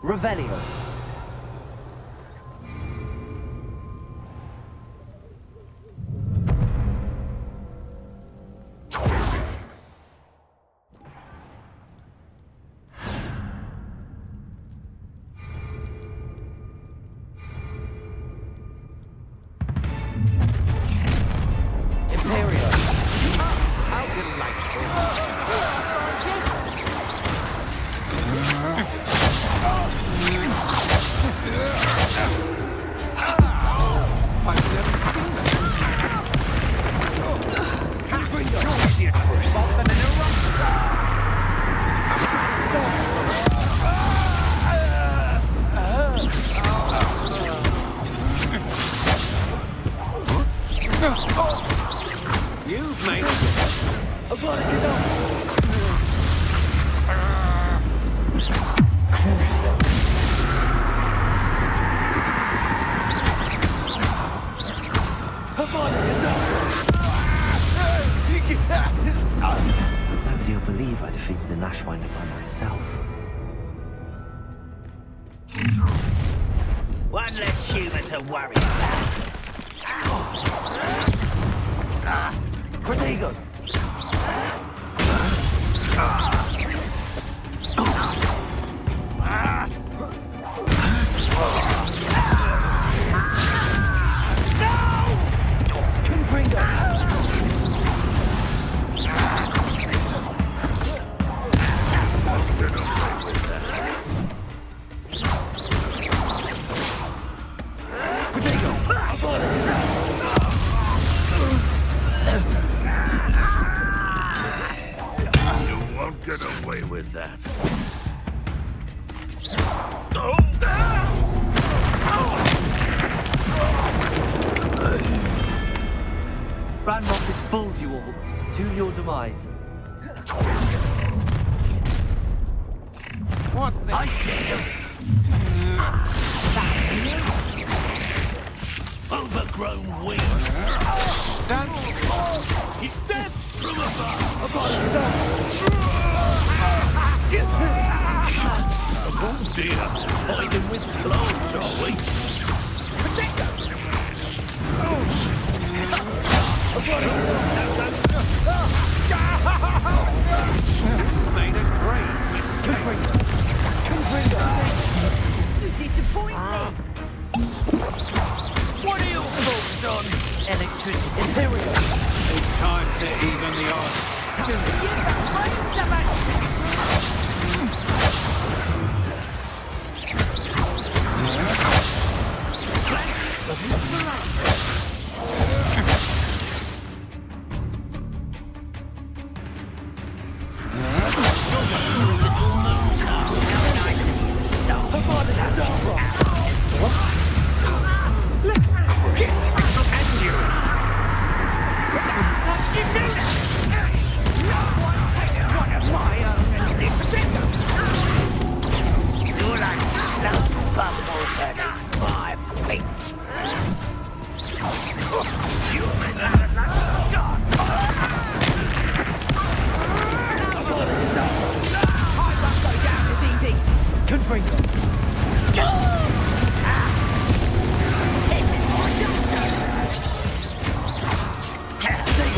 Revelio. You've made it. I've got it, Nobody will believe I defeated an Ashwinder by myself. One less human to worry about. Protego! Get away with that. Ranrock has fooled you all, to your demise. What's this? I see him! Overgrown weed. It's death from above. Oh dear. Hiding with clothes, are we? Made a great mistake. You disappoint me. What are your thoughts on electricity? Imperial! It's time to even the odds.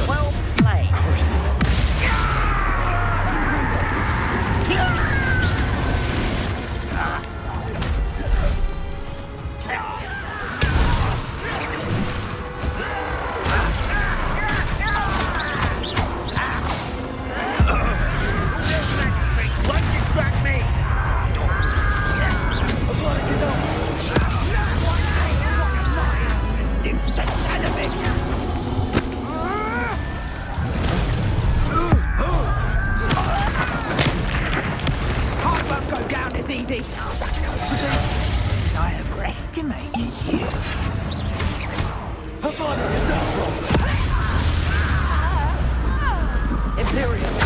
Well played. Easy. I overestimated you. Imperial!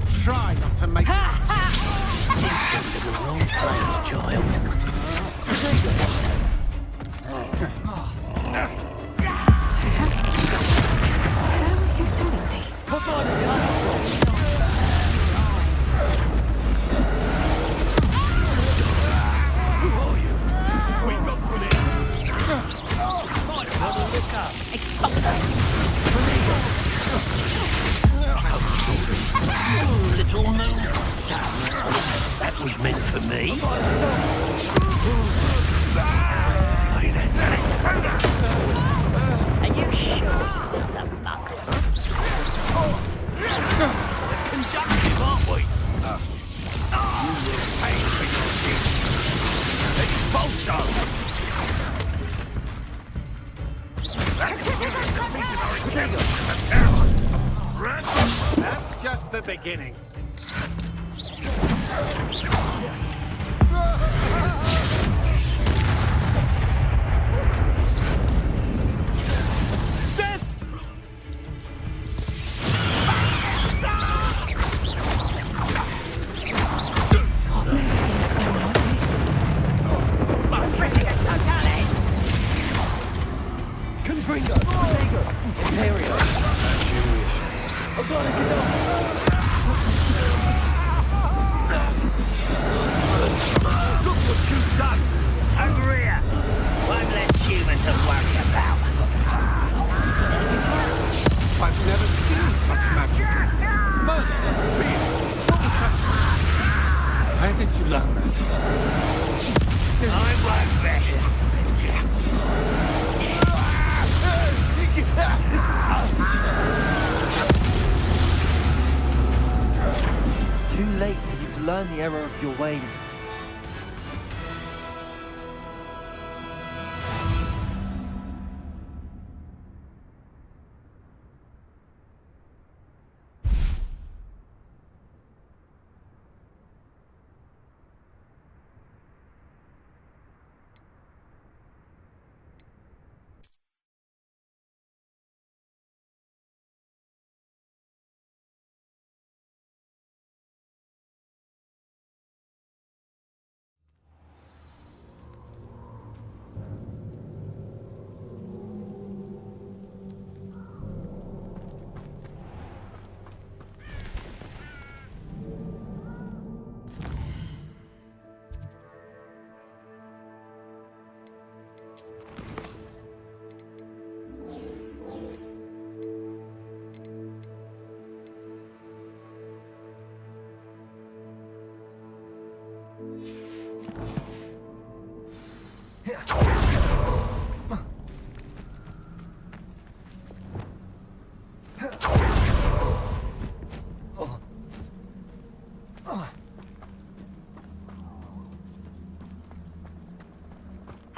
But try not to make The wrong place, child. How are you doing this? we got from it. Little moon son. That was meant for me. Are you sure not a muckle? Conductive, aren't we? You will pay for your sins. Expulsion! That's just the beginning. Confringo! Protego! Imperio! Oblonic Look what you've done! Over here! One less human to worry about. I've never seen such magic. Merciless being. Where did you learn that? I won't bet. Too late for you to learn the error of your ways.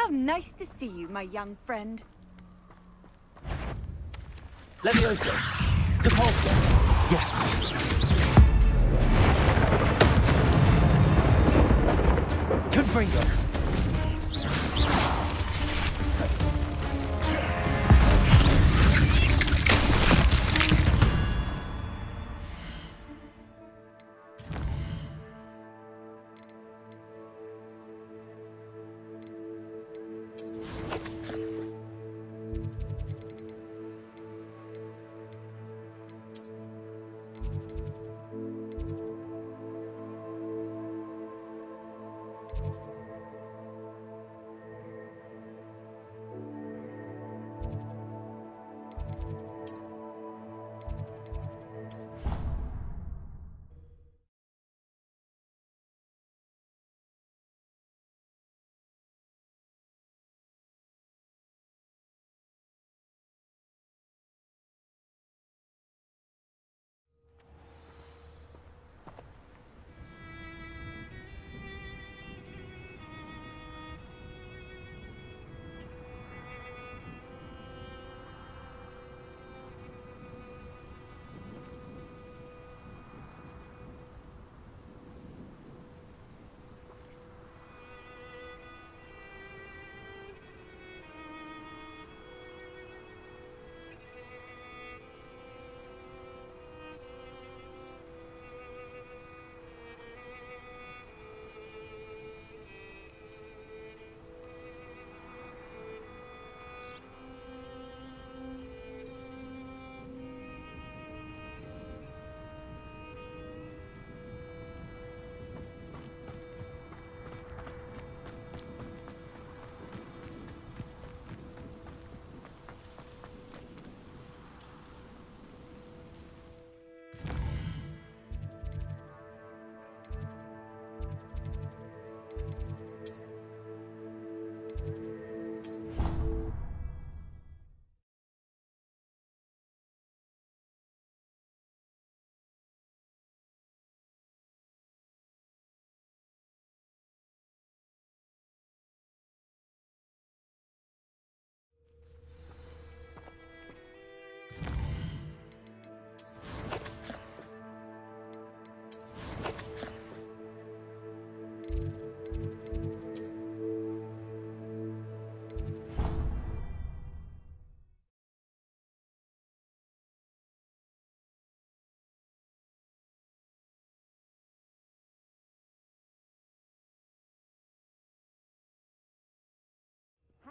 How nice to see you, my young friend. Levioso! Depulso! Yes! Confringo!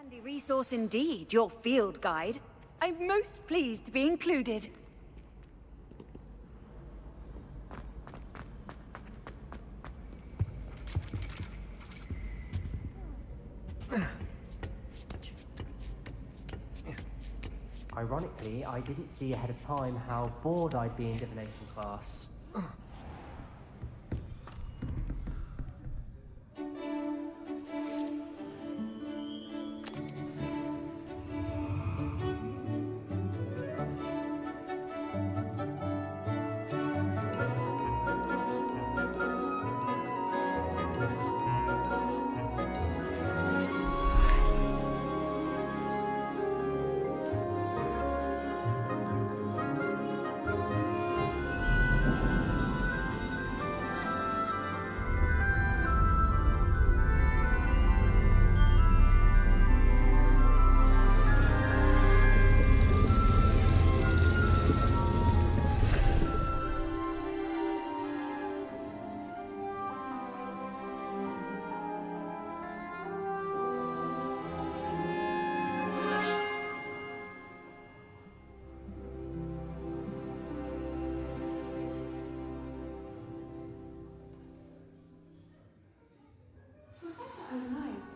Handy resource indeed, your field guide. I'm most pleased to be included. Ironically, I didn't see ahead of time how bored I'd be in divination class.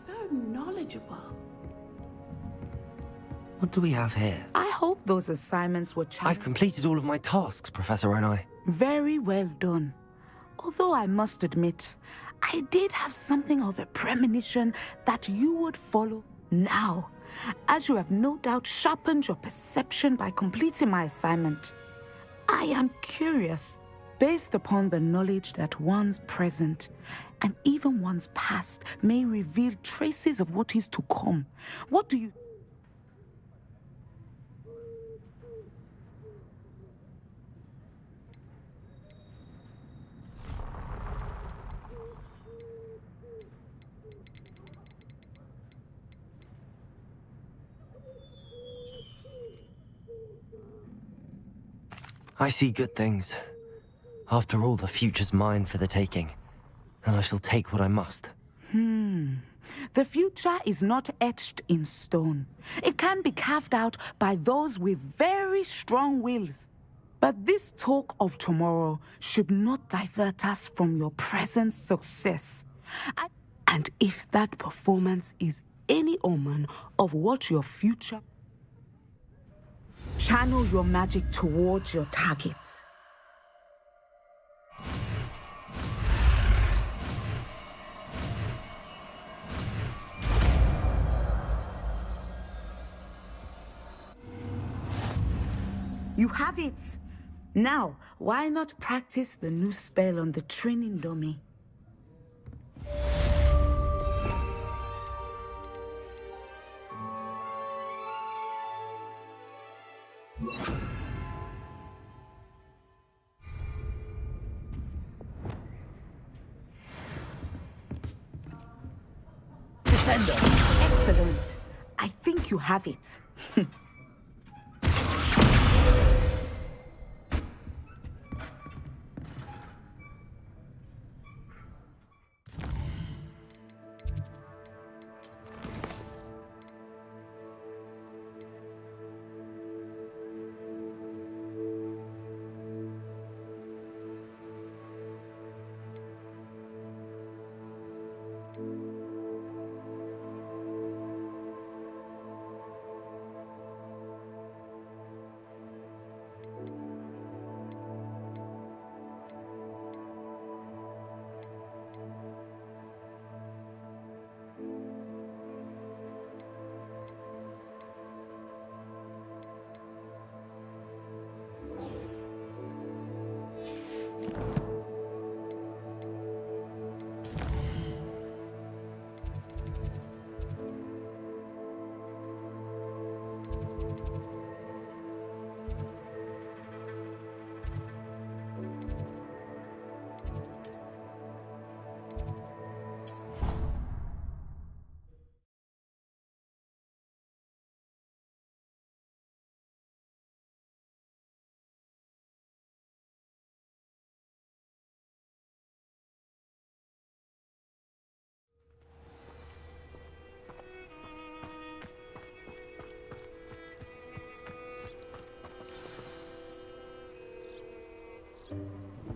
So knowledgeable. What do we have here? I hope those assignments were I've completed all of my tasks, Professor Onai. very well done. Although I must admit, I did have something of a premonition that you would follow now, as you have no doubt sharpened your perception by completing my assignment. I am curious, based upon the knowledge that one's present and even one's past may reveal traces of what is to come. What do you... I see good things. After all, the future's mine for the taking, and I shall take what I must. The future is not etched in stone. It can be carved out by those with very strong wills. But this talk of tomorrow should not divert us from your present success. And if that performance is any omen of what your future... Channel your magic towards your targets. You have it! Now, why not practice the new spell on the training dummy? Descender! Excellent. I think you have it.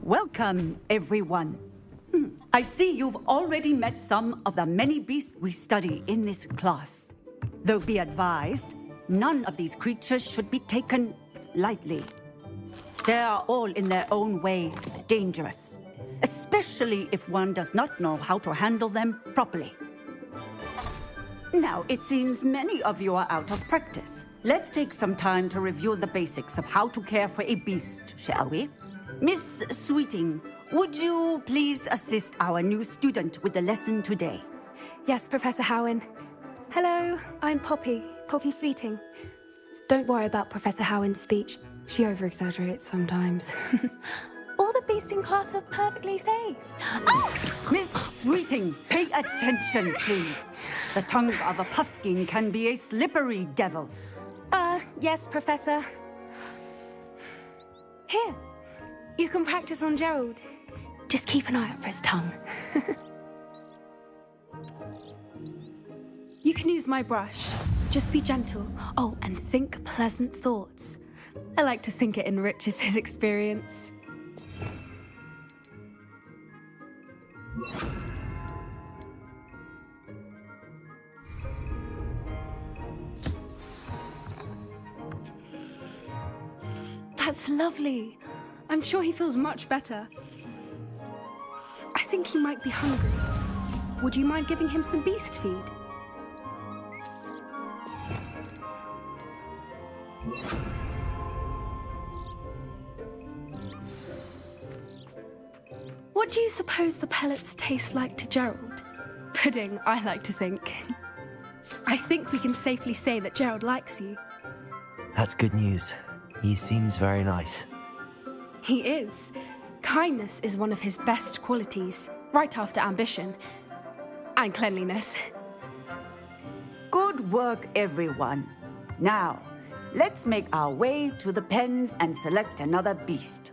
Welcome, everyone. I see you've already met some of the many beasts we study in this class. Though be advised, none of these creatures should be taken lightly. They are all in their own way dangerous, especially if one does not know how to handle them properly. Now, it seems many of you are out of practice. Let's take some time to review the basics of how to care for a beast, shall we? Miss Sweeting, would you please assist our new student with the lesson today? Yes, Professor Howen. Hello, I'm Poppy Sweeting. Don't worry about Professor Howen's speech. She over-exaggerates sometimes. All the beasts in class are perfectly safe. Oh! Miss Sweeting, pay attention, please. The tongue of a puffskein can be a slippery devil. Yes, Professor. Here, you can practice on Gerald. Just keep an eye out for his tongue. You can use my brush. Just be gentle. Oh, and think pleasant thoughts. I like to think it enriches his experience. That's lovely. I'm sure he feels much better. I think he might be hungry. Would you mind giving him some beast feed? What do you suppose the pellets taste like to Gerald? Pudding, I like to think. I think we can safely say that Gerald likes you. That's good news. He seems very nice. He is. Kindness is one of his best qualities, right after ambition. And cleanliness. Good work, everyone. Now, let's make our way to the pens and select another beast.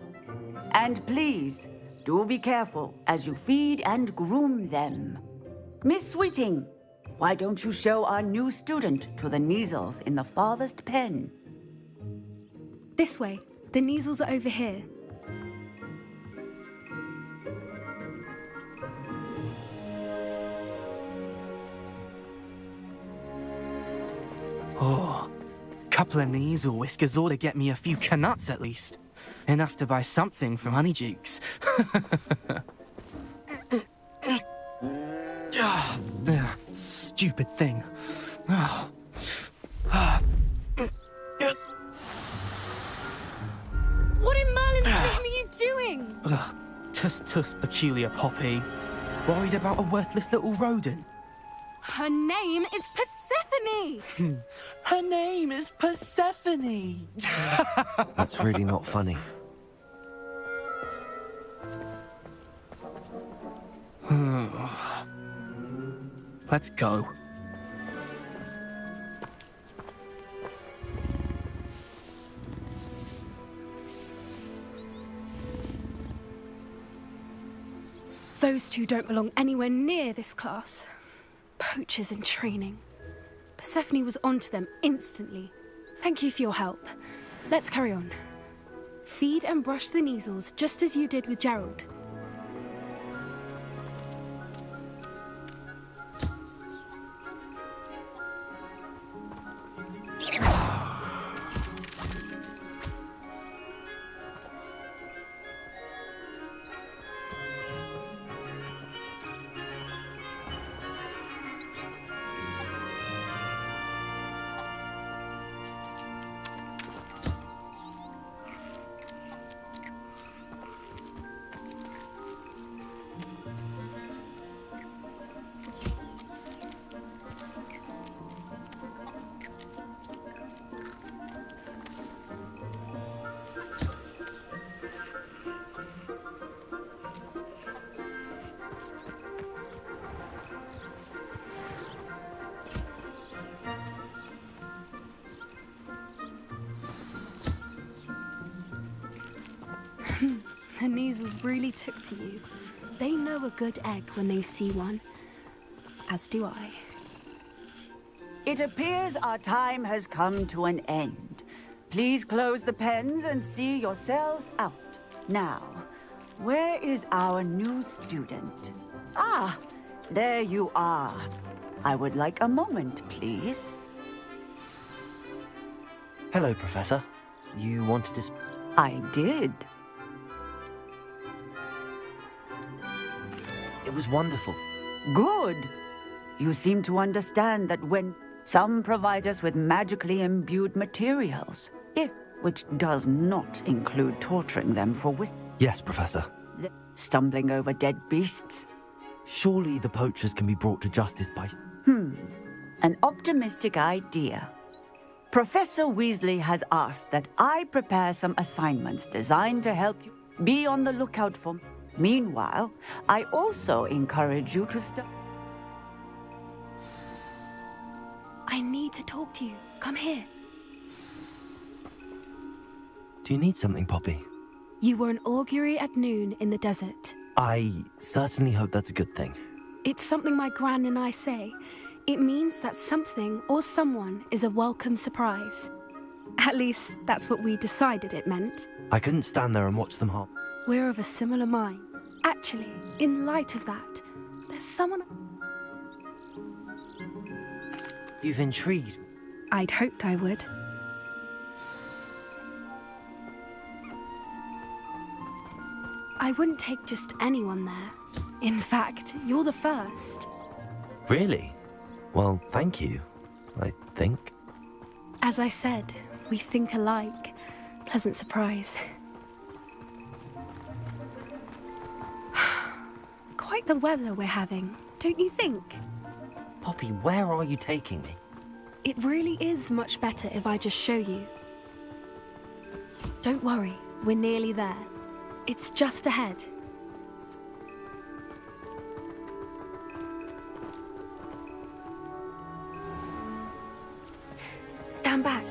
And please, do be careful as you feed and groom them. Miss Sweeting, why don't you show our new student to the Neasels in the farthest pen? This way. The Neasels are over here. Oh, couple of Neasel whiskers ought to get me a few canuts at least. Enough to buy something from Honeydukes. Stupid thing. What in Merlin's name are you doing? Tuss, peculiar Poppy. Worried about a worthless little rodent? Her name is Persephone! Her name is Persephone! That's really not funny. Let's go. Those two don't belong anywhere near this class. Poachers in training. Persephone was onto them instantly. Thank you for your help. Let's carry on. Feed and brush the Neasels just as you did with Gerald. The Neasels really took to you. They know a good egg when they see one. As do I. It appears our time has come to an end. Please close the pens and see yourselves out. Now, where is our new student? Ah, there you are. I would like a moment, please. Hello, Professor. You wanted to... I did. It was wonderful. Good. You seem to understand that when some provide us with magically imbued materials, which does not include torturing them for Yes, Professor. stumbling over dead beasts. Surely the poachers can be brought to justice by... An optimistic idea. Professor Weasley has asked that I prepare some assignments designed to help you be on the lookout for. Meanwhile, I also encourage you to I need to talk to you. Come here. Do you need something, Poppy? You were an augury at noon in the desert. I certainly hope that's a good thing. It's something my gran and I say. It means that something or someone is a welcome surprise. At least, that's what we decided it meant. I couldn't stand there and watch them hop. We're of a similar mind. Actually, in light of that, there's someone... You've intrigued. I'd hoped I would. I wouldn't take just anyone there. In fact, you're the first. Really? Well, thank you, I think. As I said, we think alike. Pleasant surprise. Quite the weather we're having, don't you think? Poppy, where are you taking me? It really is much better if I just show you. Don't worry, we're nearly there. It's just ahead. Stand back.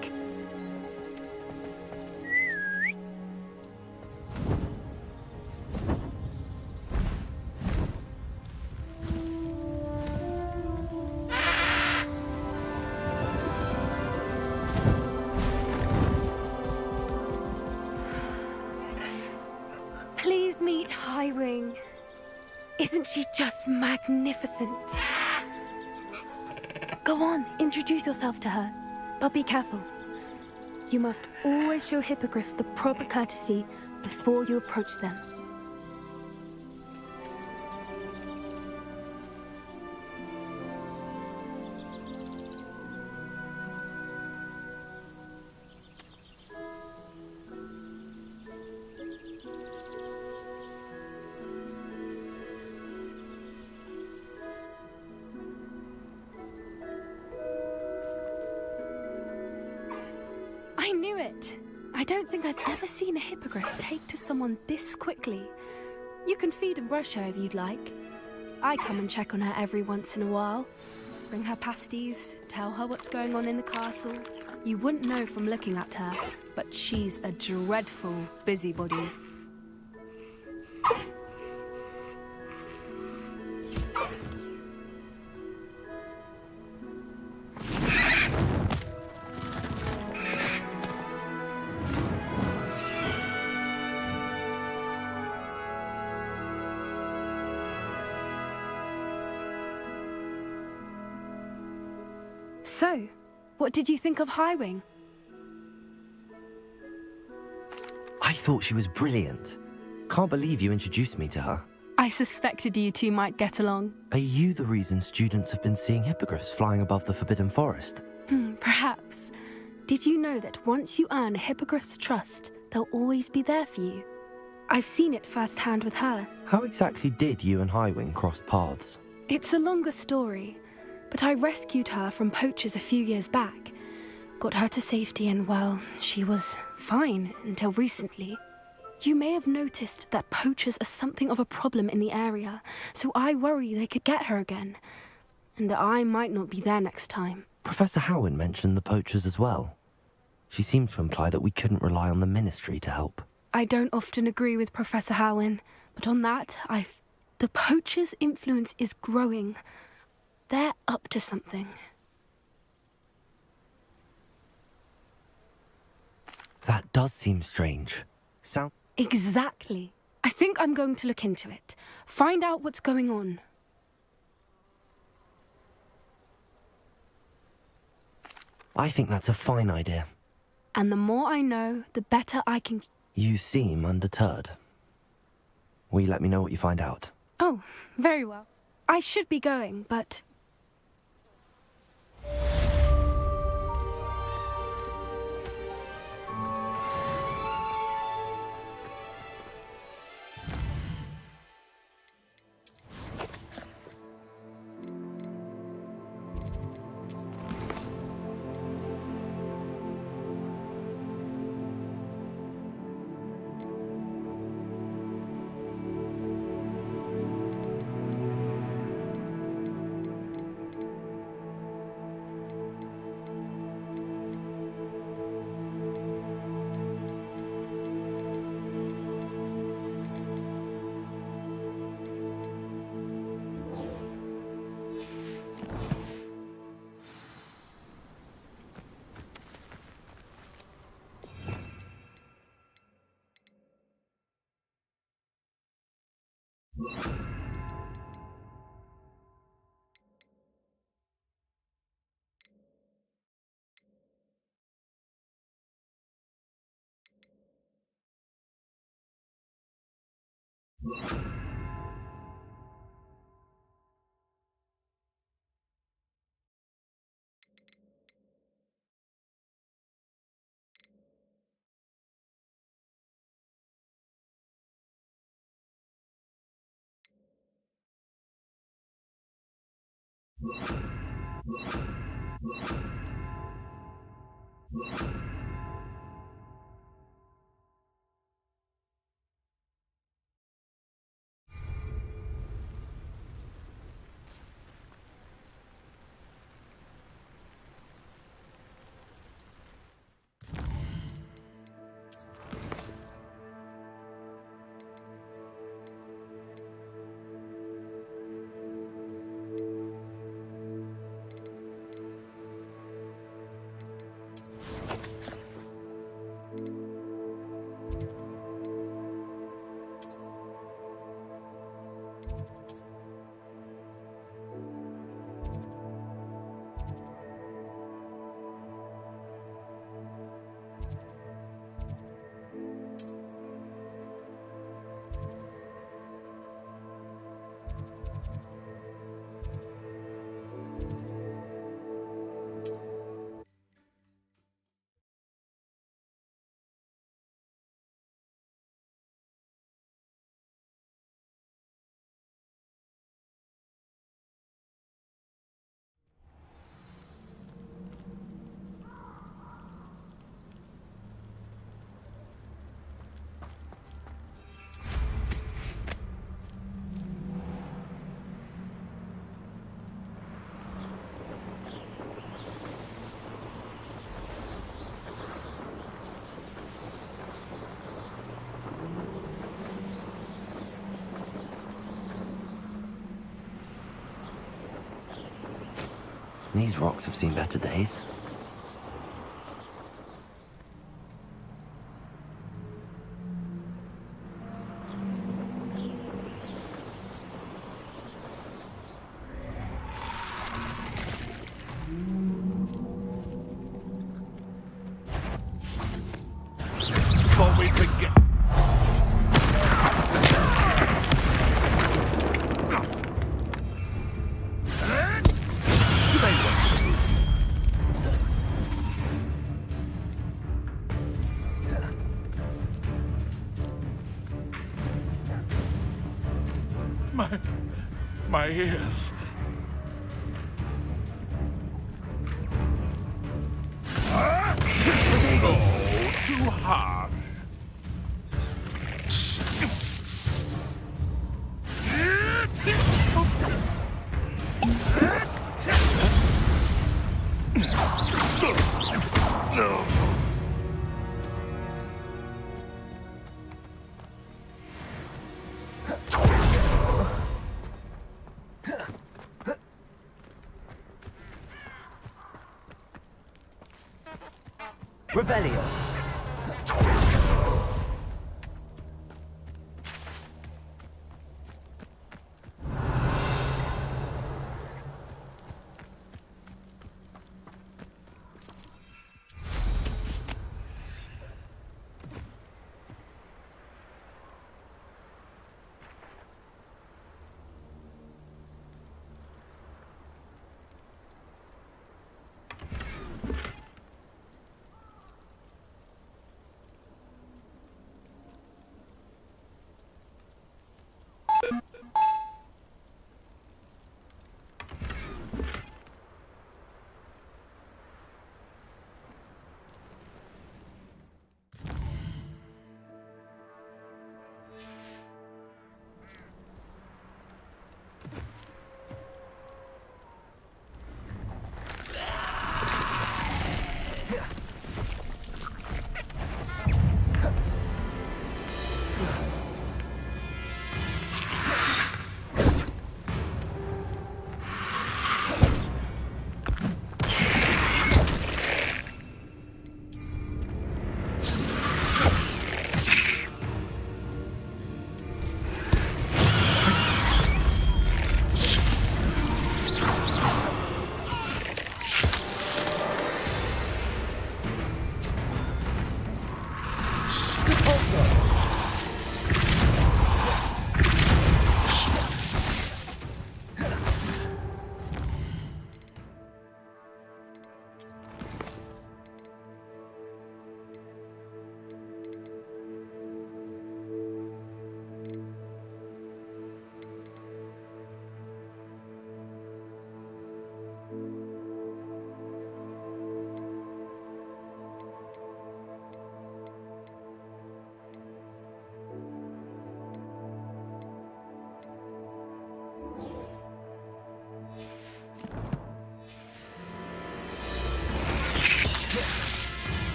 Please meet Highwing. Isn't she just magnificent? Go on, introduce yourself to her. But be careful. You must always show hippogriffs the proper courtesy before you approach them. I knew it! I don't think I've ever seen a hippogriff take to someone this quickly. You can feed and brush her if you'd like. I come and check on her every once in a while. Bring her pasties, tell her what's going on in the castle. You wouldn't know from looking at her, but she's a dreadful busybody. So, what did you think of Highwing? I thought she was brilliant. Can't believe you introduced me to her. I suspected you two might get along. Are you the reason students have been seeing hippogriffs flying above the Forbidden Forest? Perhaps. Did you know that once you earn a hippogriff's trust, they'll always be there for you? I've seen it firsthand with her. How exactly did you and Highwing cross paths? It's a longer story, but I rescued her from poachers a few years back. Got her to safety and, well, she was fine until recently. You may have noticed that poachers are something of a problem in the area, so I worry they could get her again. And I might not be there next time. Professor Howin mentioned the poachers as well. She seemed to imply that we couldn't rely on the Ministry to help. I don't often agree with Professor Howin, but on that, the poachers' influence is growing. They're up to something. That does seem strange. Exactly. I think I'm going to look into it. Find out what's going on. I think that's a fine idea. And the more I know, the better I can... You seem undeterred. Will you let me know what you find out? Oh, very well. I should be going, but... These rocks have seen better days. Before we forget. My ears. Oh, too harsh. No. Revelio.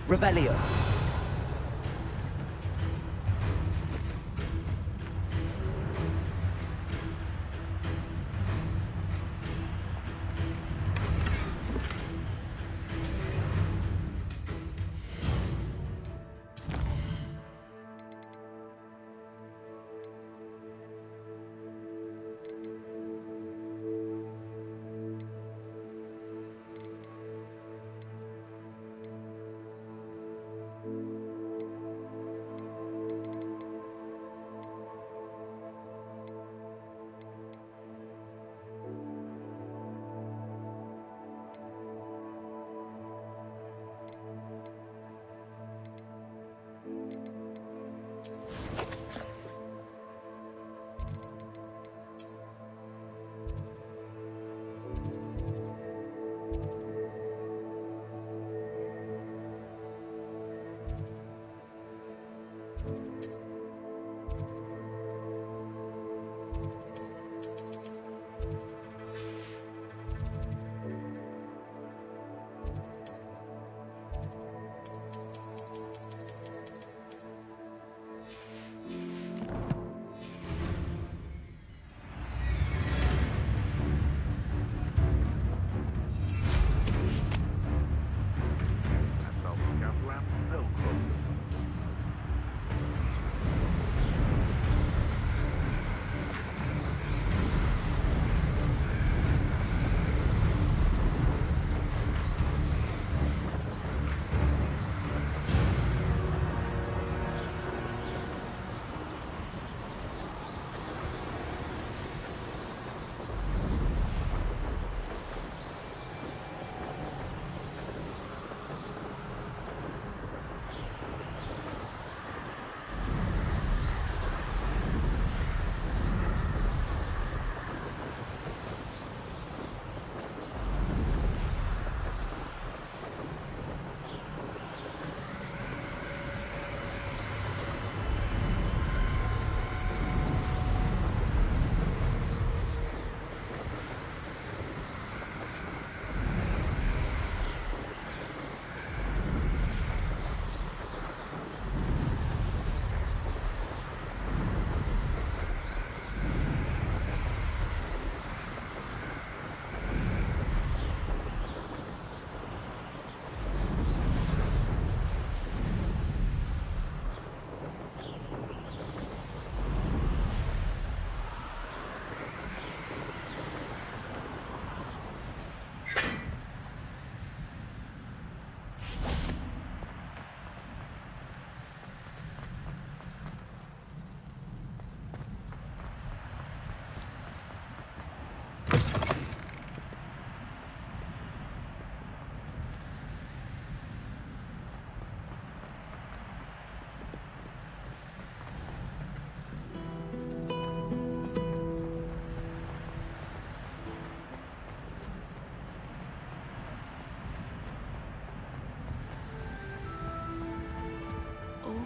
Revelio.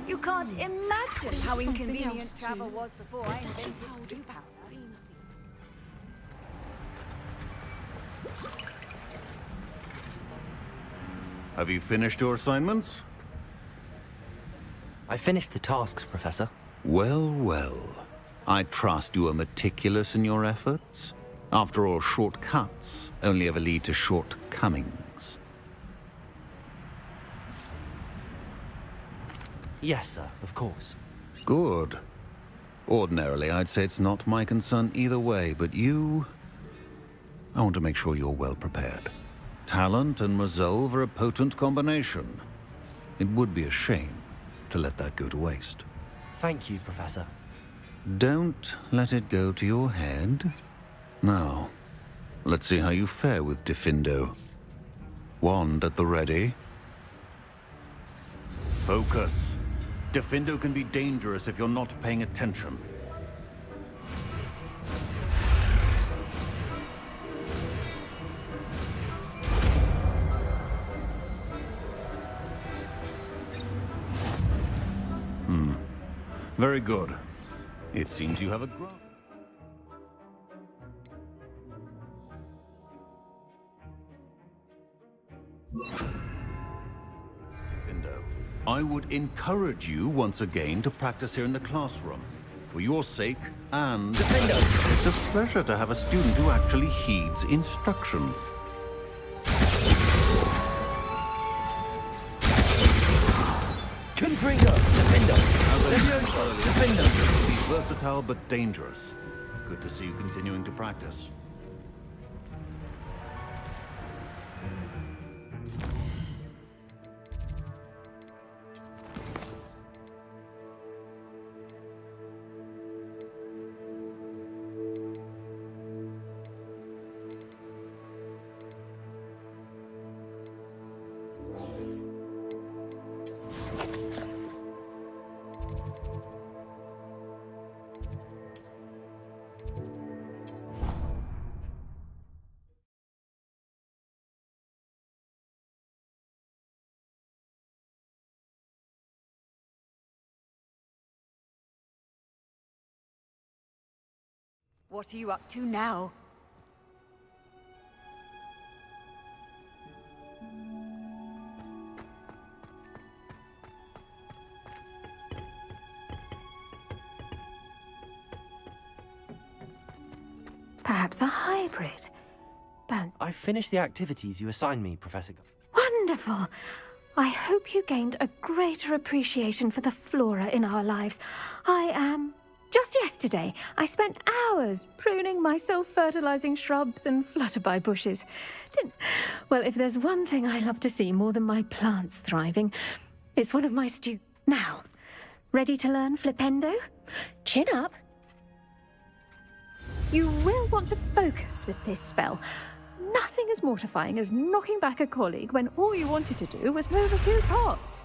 You can't imagine how inconvenient travel was before I invented PayPal. Have you finished your assignments? I finished the tasks, Professor. Well, well. I trust you are meticulous in your efforts. After all, shortcuts only ever lead to shortcomings. Yes, sir, of course. Good. Ordinarily, I'd say it's not my concern either way, but you... I want to make sure you're well prepared. Talent and resolve are a potent combination. It would be a shame to let that go to waste. Thank you, Professor. Don't let it go to your head. Now, let's see how you fare with Diffindo. Wand at the ready. Focus. Diffindo can be dangerous if you're not paying attention. Very good. It seems you have a grasp. Findo. I would encourage you once again to practice here in the classroom. For your sake, and it's a pleasure to have a student who actually heeds instruction. Confringo! Defendo! Levioso! Defendo! Be versatile but dangerous. Good to see you continuing to practice. What are you up to now? Perhaps a hybrid. Bones. I finished the activities you assigned me, Professor. Wonderful! I hope you gained a greater appreciation for the flora in our lives. I am. Just yesterday, I spent hours pruning my self-fertilizing shrubs and flutterby bushes. Well, if there's one thing I love to see more than my plants thriving, it's one of my Now, ready to learn Flipendo? Chin up. You will want to focus with this spell. Nothing as mortifying as knocking back a colleague when all you wanted to do was move a few pots.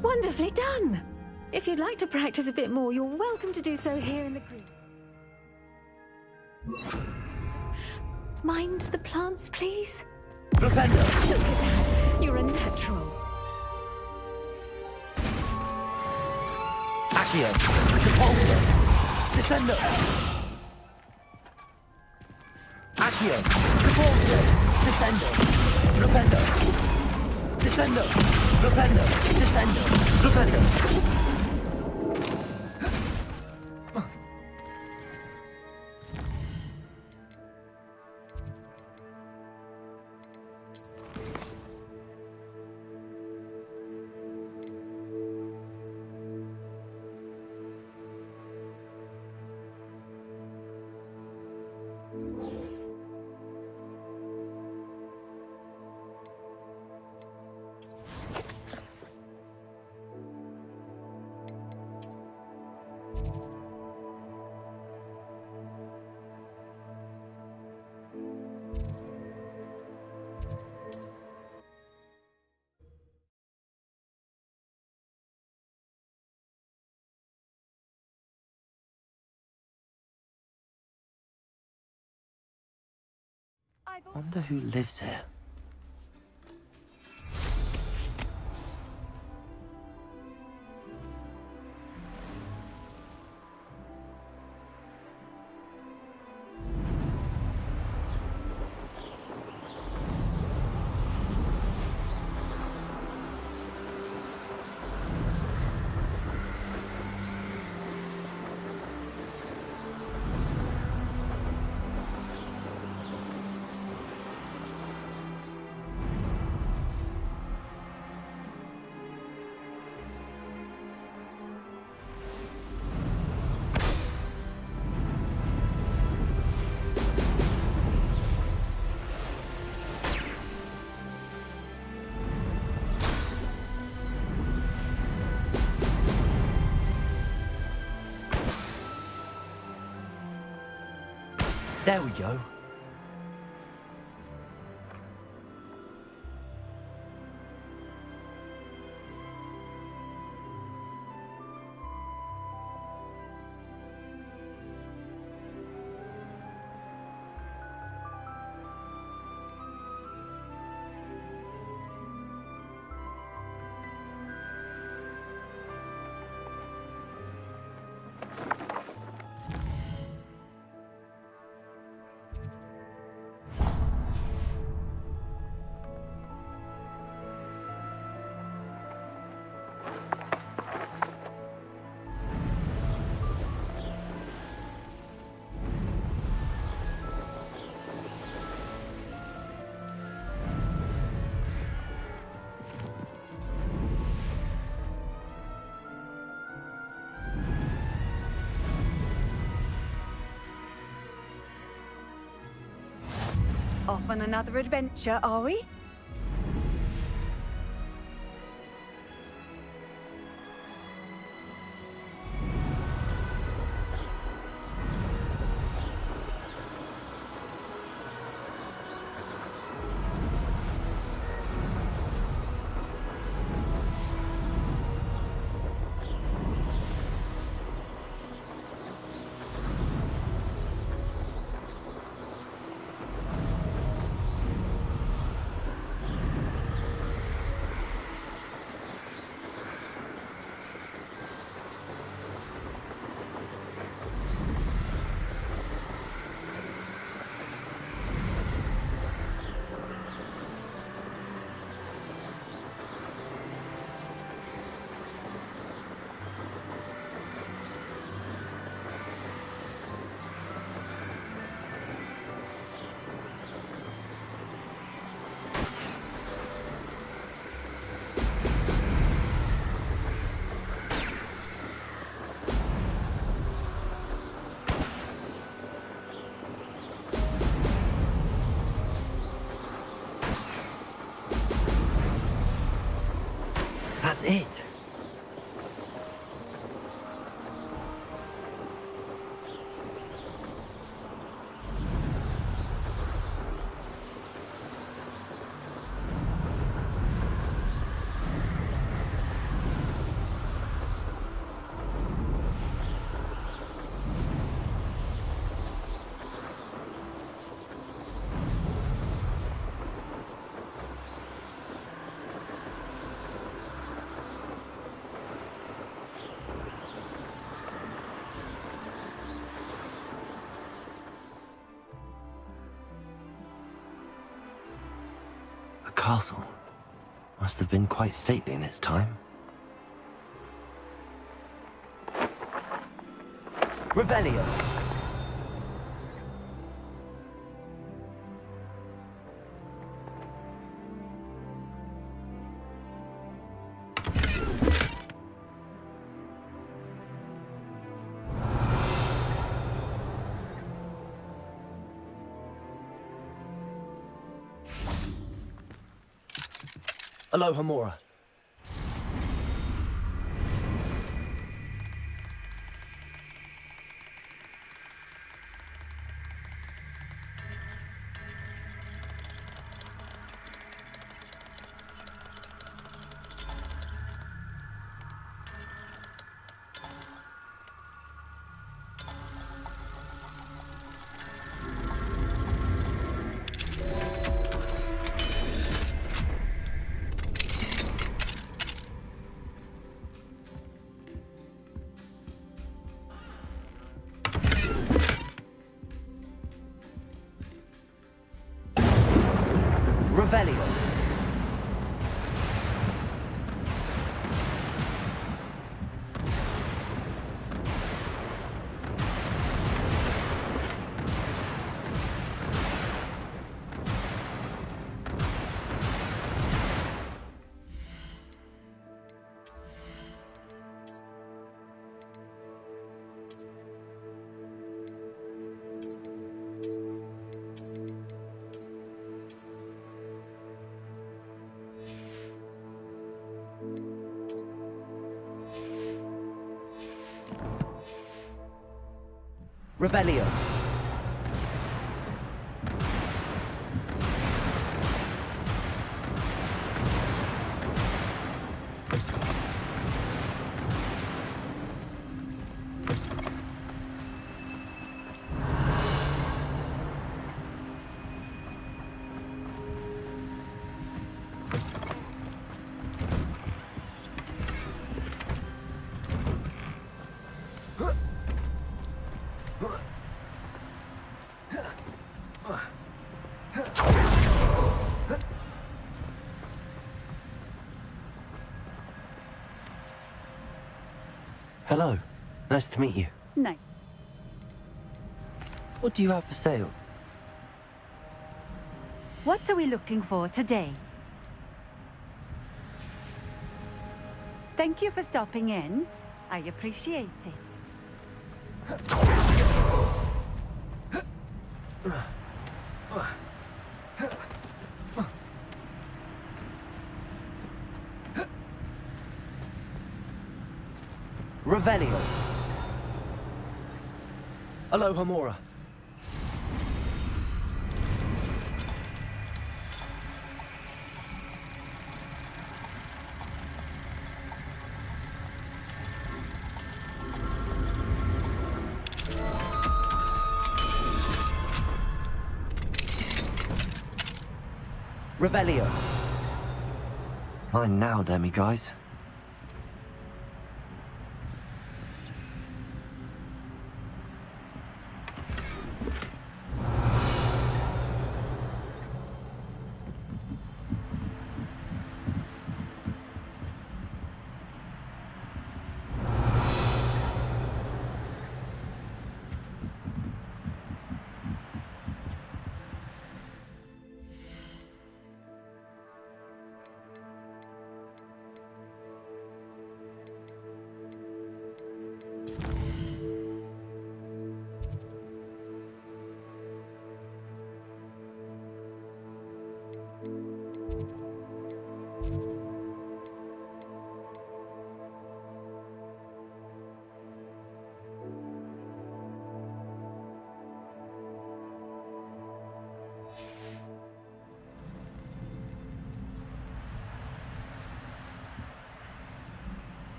Wonderfully done! If you'd like to practice a bit more, you're welcome to do so here in the green. Mind the plants, please? Flipendo! Look at that! You're a natural. Accio! Repulsor! Descendo! Accio! Repulsor! Descendo! Flipendo! Descendo! Flipendo! Descendo! Flipendo! Wonder who lives here. There we go. Off on another adventure, are we? That's it. The castle must have been quite stately in its time. Revelio! Aloha Mora. Revelio. Revelio. Hello. Nice to meet you. Nice. What do you have for sale? What are we looking for today? Thank you for stopping in. I appreciate it. Revelio. Aloha Mora. Revelio. Fine now, demiguise.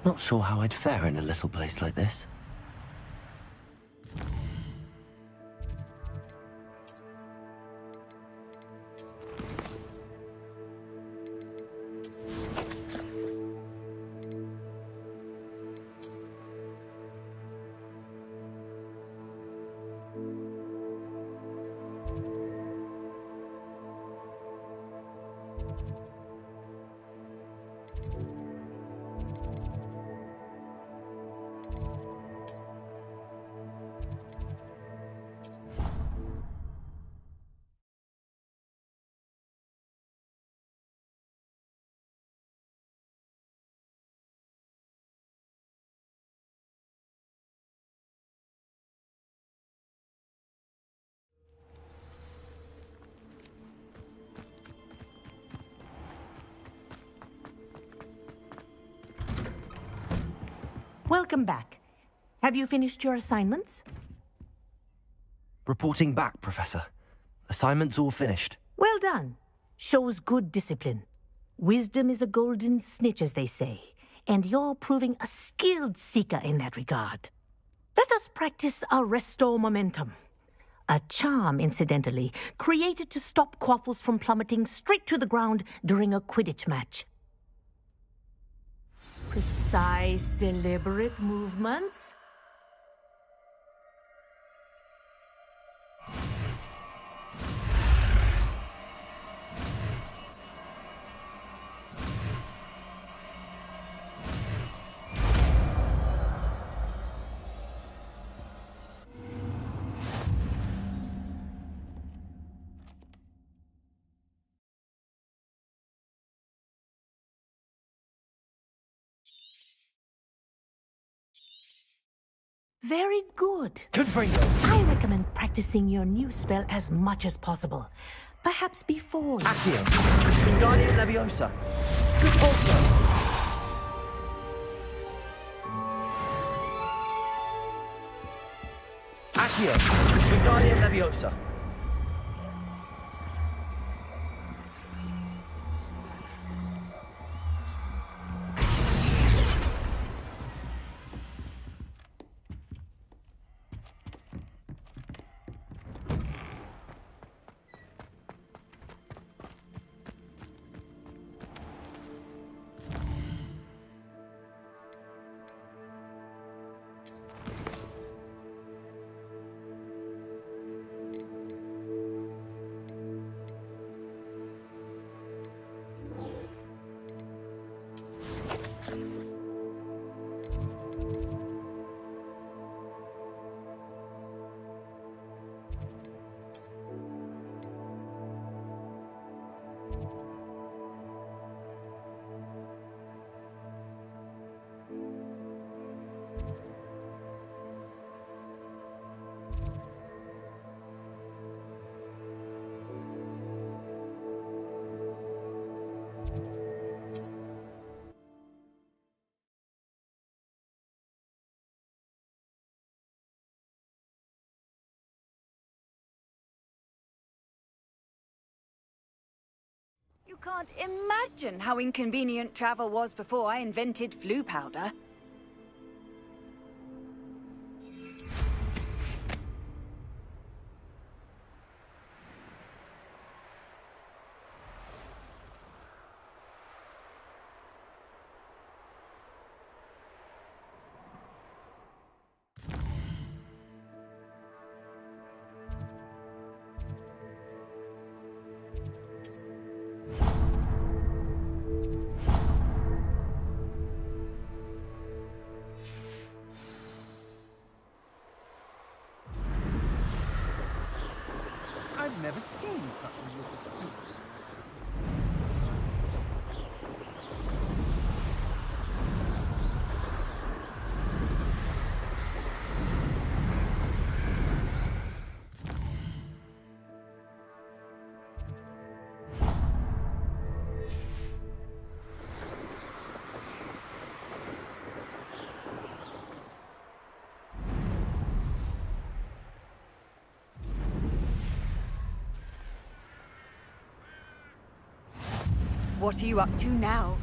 Not sure how I'd fare in a little place like this. Welcome back. Have you finished your assignments? Reporting back, Professor. Assignments all finished. Well done. Shows good discipline. Wisdom is a golden snitch, as they say, and you're proving a skilled seeker in that regard. Let us practice our Restore Momentum. A charm, incidentally, created to stop Quaffles from plummeting straight to the ground during a Quidditch match. Precise, deliberate movements. Very good. Confringo. I recommend practicing your new spell as much as possible. Perhaps before you... Accio. Wingardium Leviosa. Repulso. Accio. Wingardium Leviosa. You can't imagine how inconvenient travel was before I invented flu powder. I've never seen such a look of peace. What are you up to now?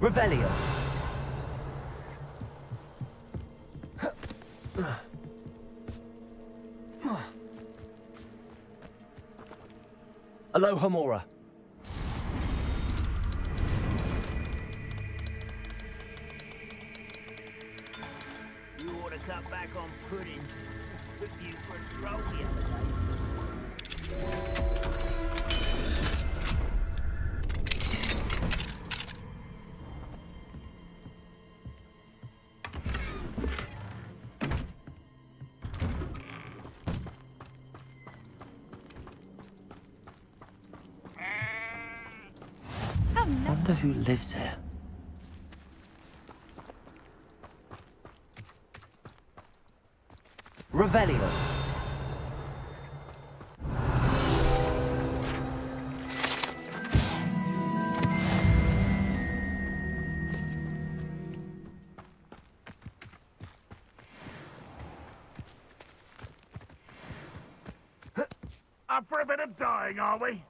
Revelio. Alohomora. You ought to cut back on pudding. Took you for a stroll the other day. Wonder who lives here. Revelio. Up for a bit of dying, are we?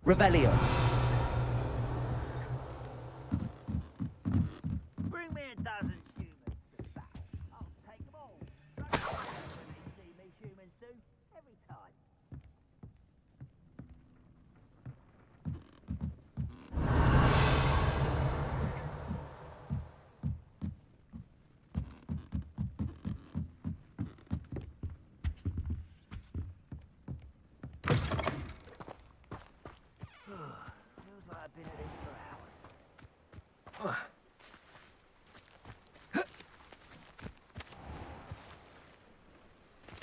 Revelio. Bring me a dozen humans to battle. I'll take them all. Don't care when they see me, humans do. Every time. Feels like I've been at this for hours.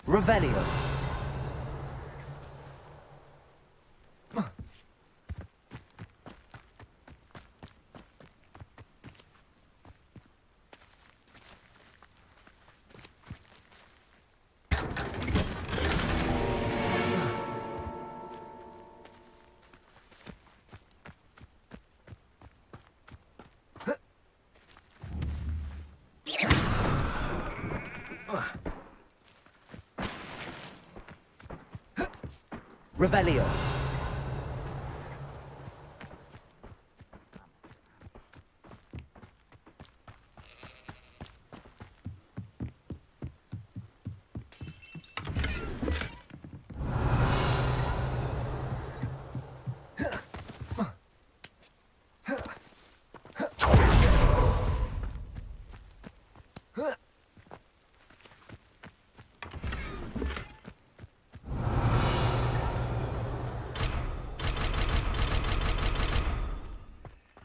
Revelio. Revelio.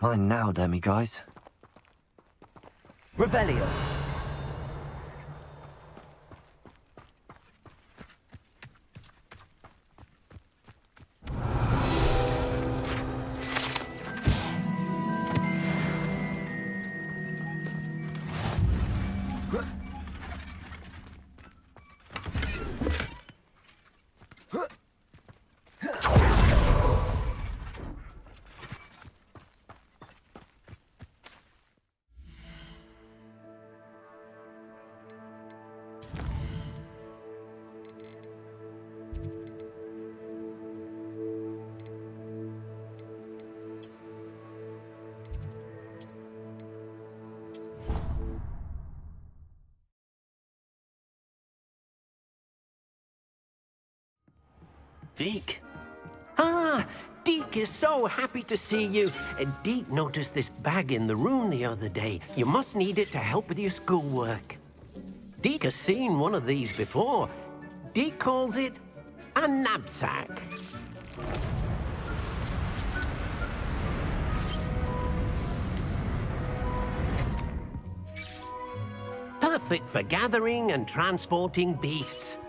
Mine now, demi-guys. Revelio. Deke? Ah, Deke is so happy to see you. Deke noticed this bag in the room the other day. You must need it to help with your schoolwork. Deke has seen one of these before. Deke calls it a knapsack. Perfect for gathering and transporting beasts.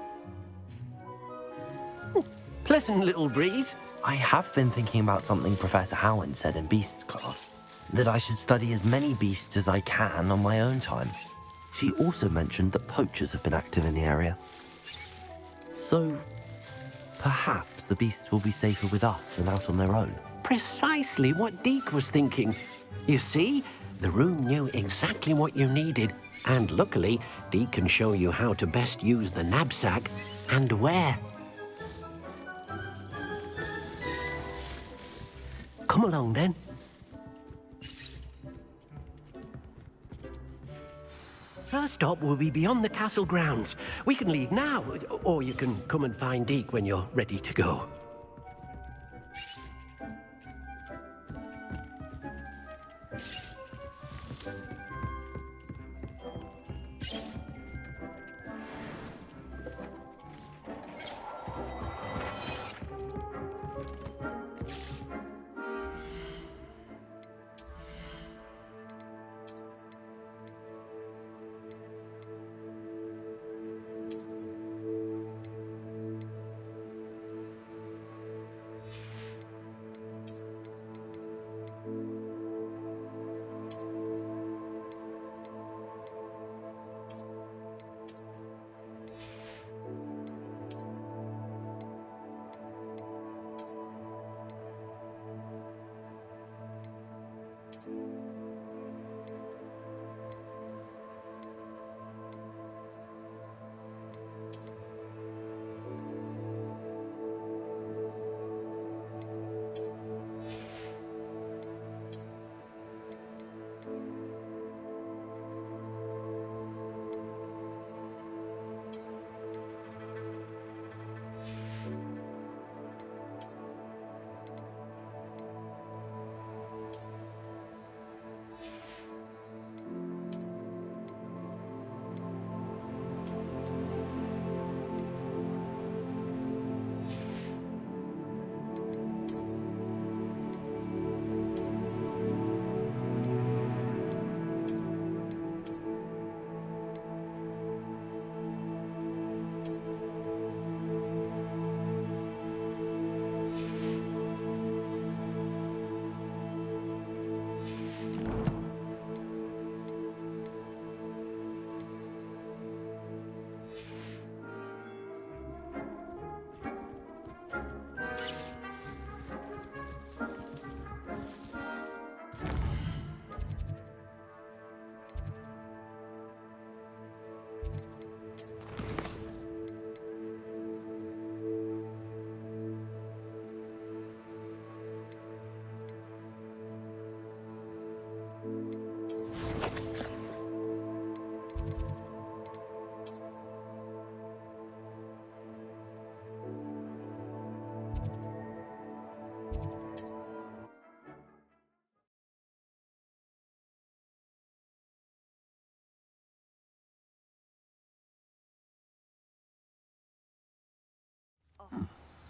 Pleasant little breeze. I have been thinking about something Professor Howard said in Beasts class, that I should study as many beasts as I can on my own time. She also mentioned that poachers have been active in the area. So, perhaps the beasts will be safer with us than out on their own. Precisely what Deke was thinking. You see, the room knew exactly what you needed, and luckily, Deke can show you how to best use the knapsack and where. Come along, then. First stop will be beyond the castle grounds. We can leave now, or you can come and find Deke when you're ready to go.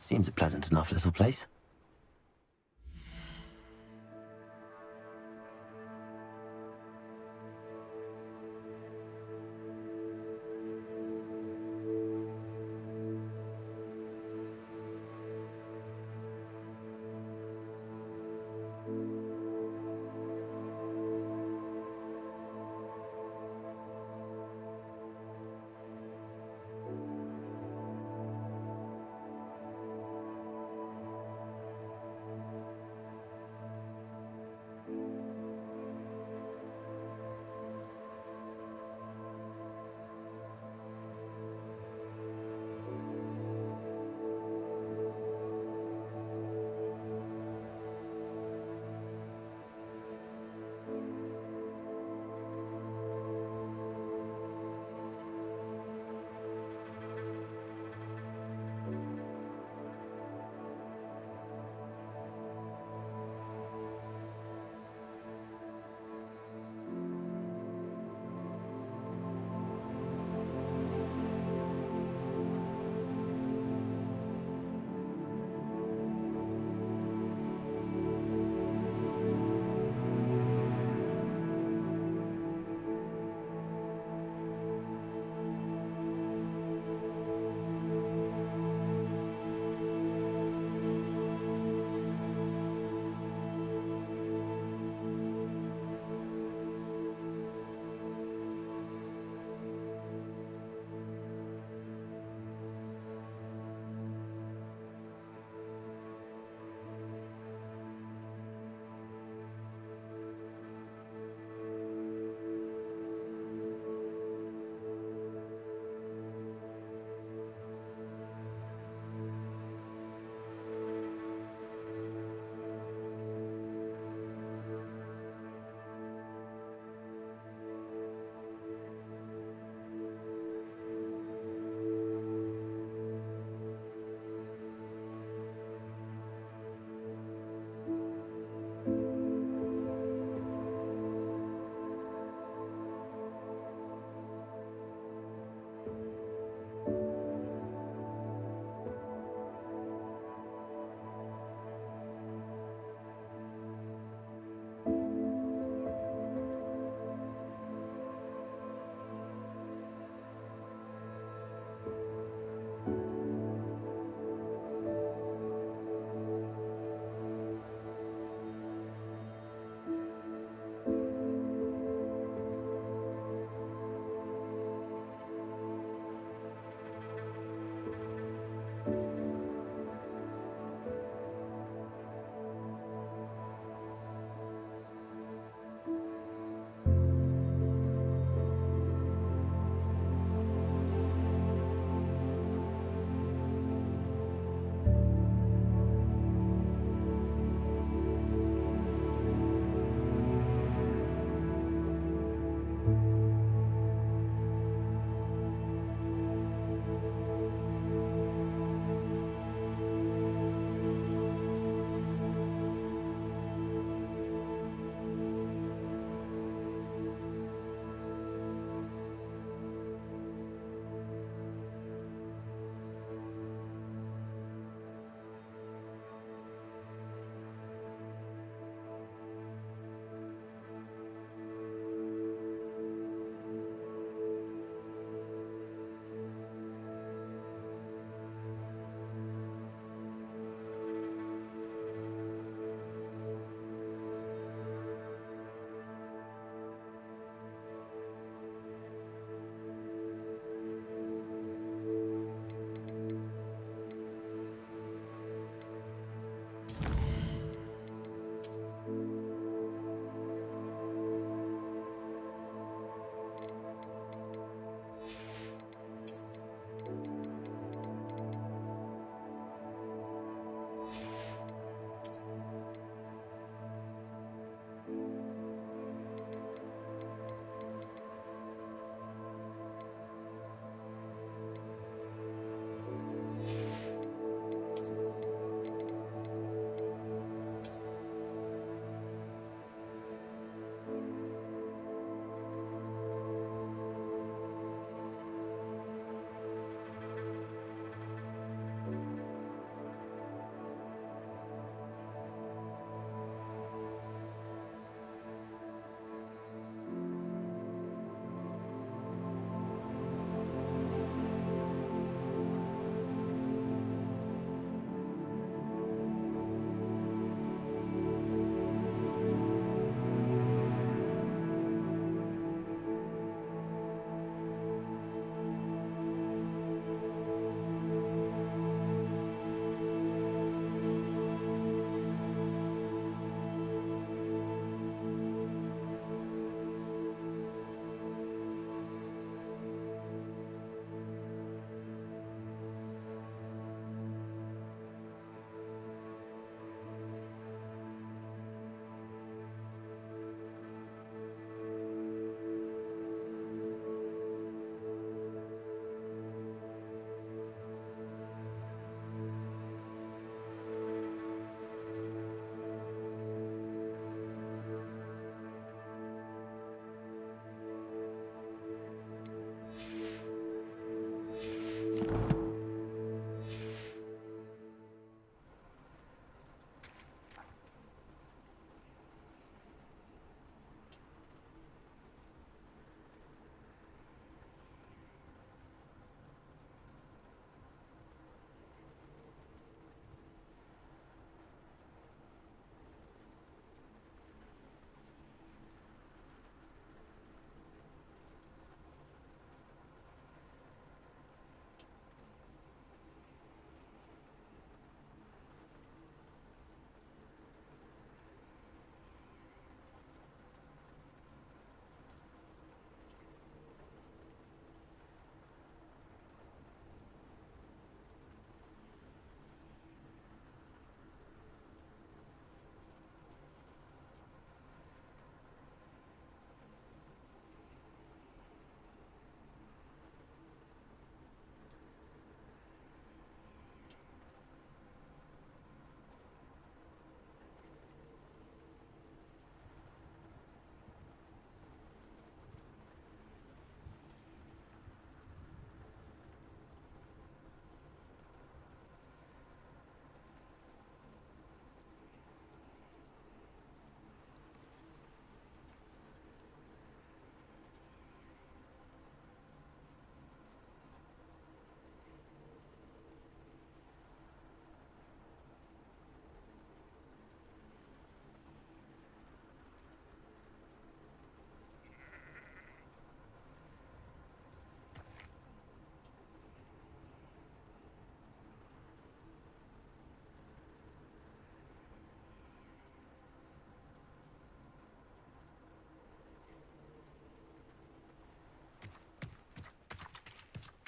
Seems a pleasant enough little place.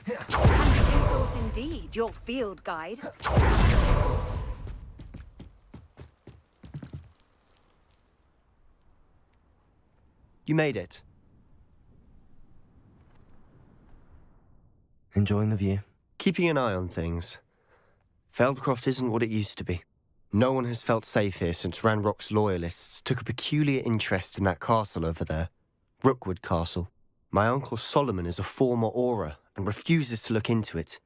Resource indeed, your field guide. You made it. Enjoying the view? Keeping an eye on things. Feldcroft isn't what it used to be. No one has felt safe here since Ranrock's loyalists took a peculiar interest in that castle over there. Rookwood Castle. My uncle Solomon is a former Auror and refuses to look into it,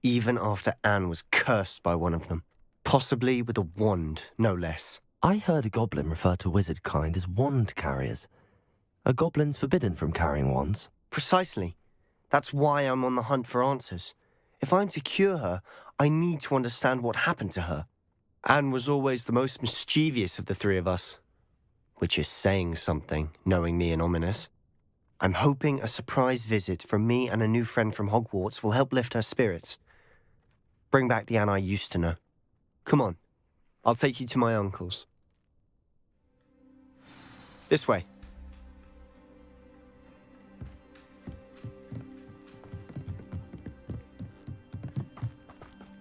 even after Anne was cursed by one of them. Possibly with a wand, no less. I heard a goblin refer to wizard kind as wand carriers. Are goblins forbidden from carrying wands? Precisely. That's why I'm on the hunt for answers. If I'm to cure her, I need to understand what happened to her. Anne was always the most mischievous of the three of us. Which is saying something, knowing me and Ominous. I'm hoping a surprise visit from me and a new friend from Hogwarts will help lift her spirits. Bring back the Anne I used to know. Come on, I'll take you to my uncle's. This way.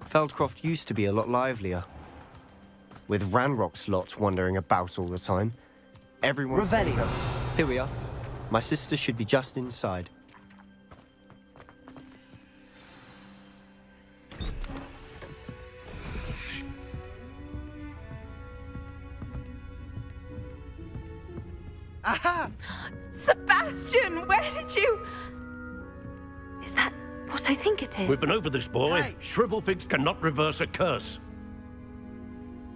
Feldcroft used to be a lot livelier. With Ranrock's lot wandering about all the time. Everyone stays Revelio. up. Here we are. My sister should be just inside. Aha! Sebastian, where did you... Is that what I think it is? We've been over this, boy. Hey. Shrivelfigs cannot reverse a curse.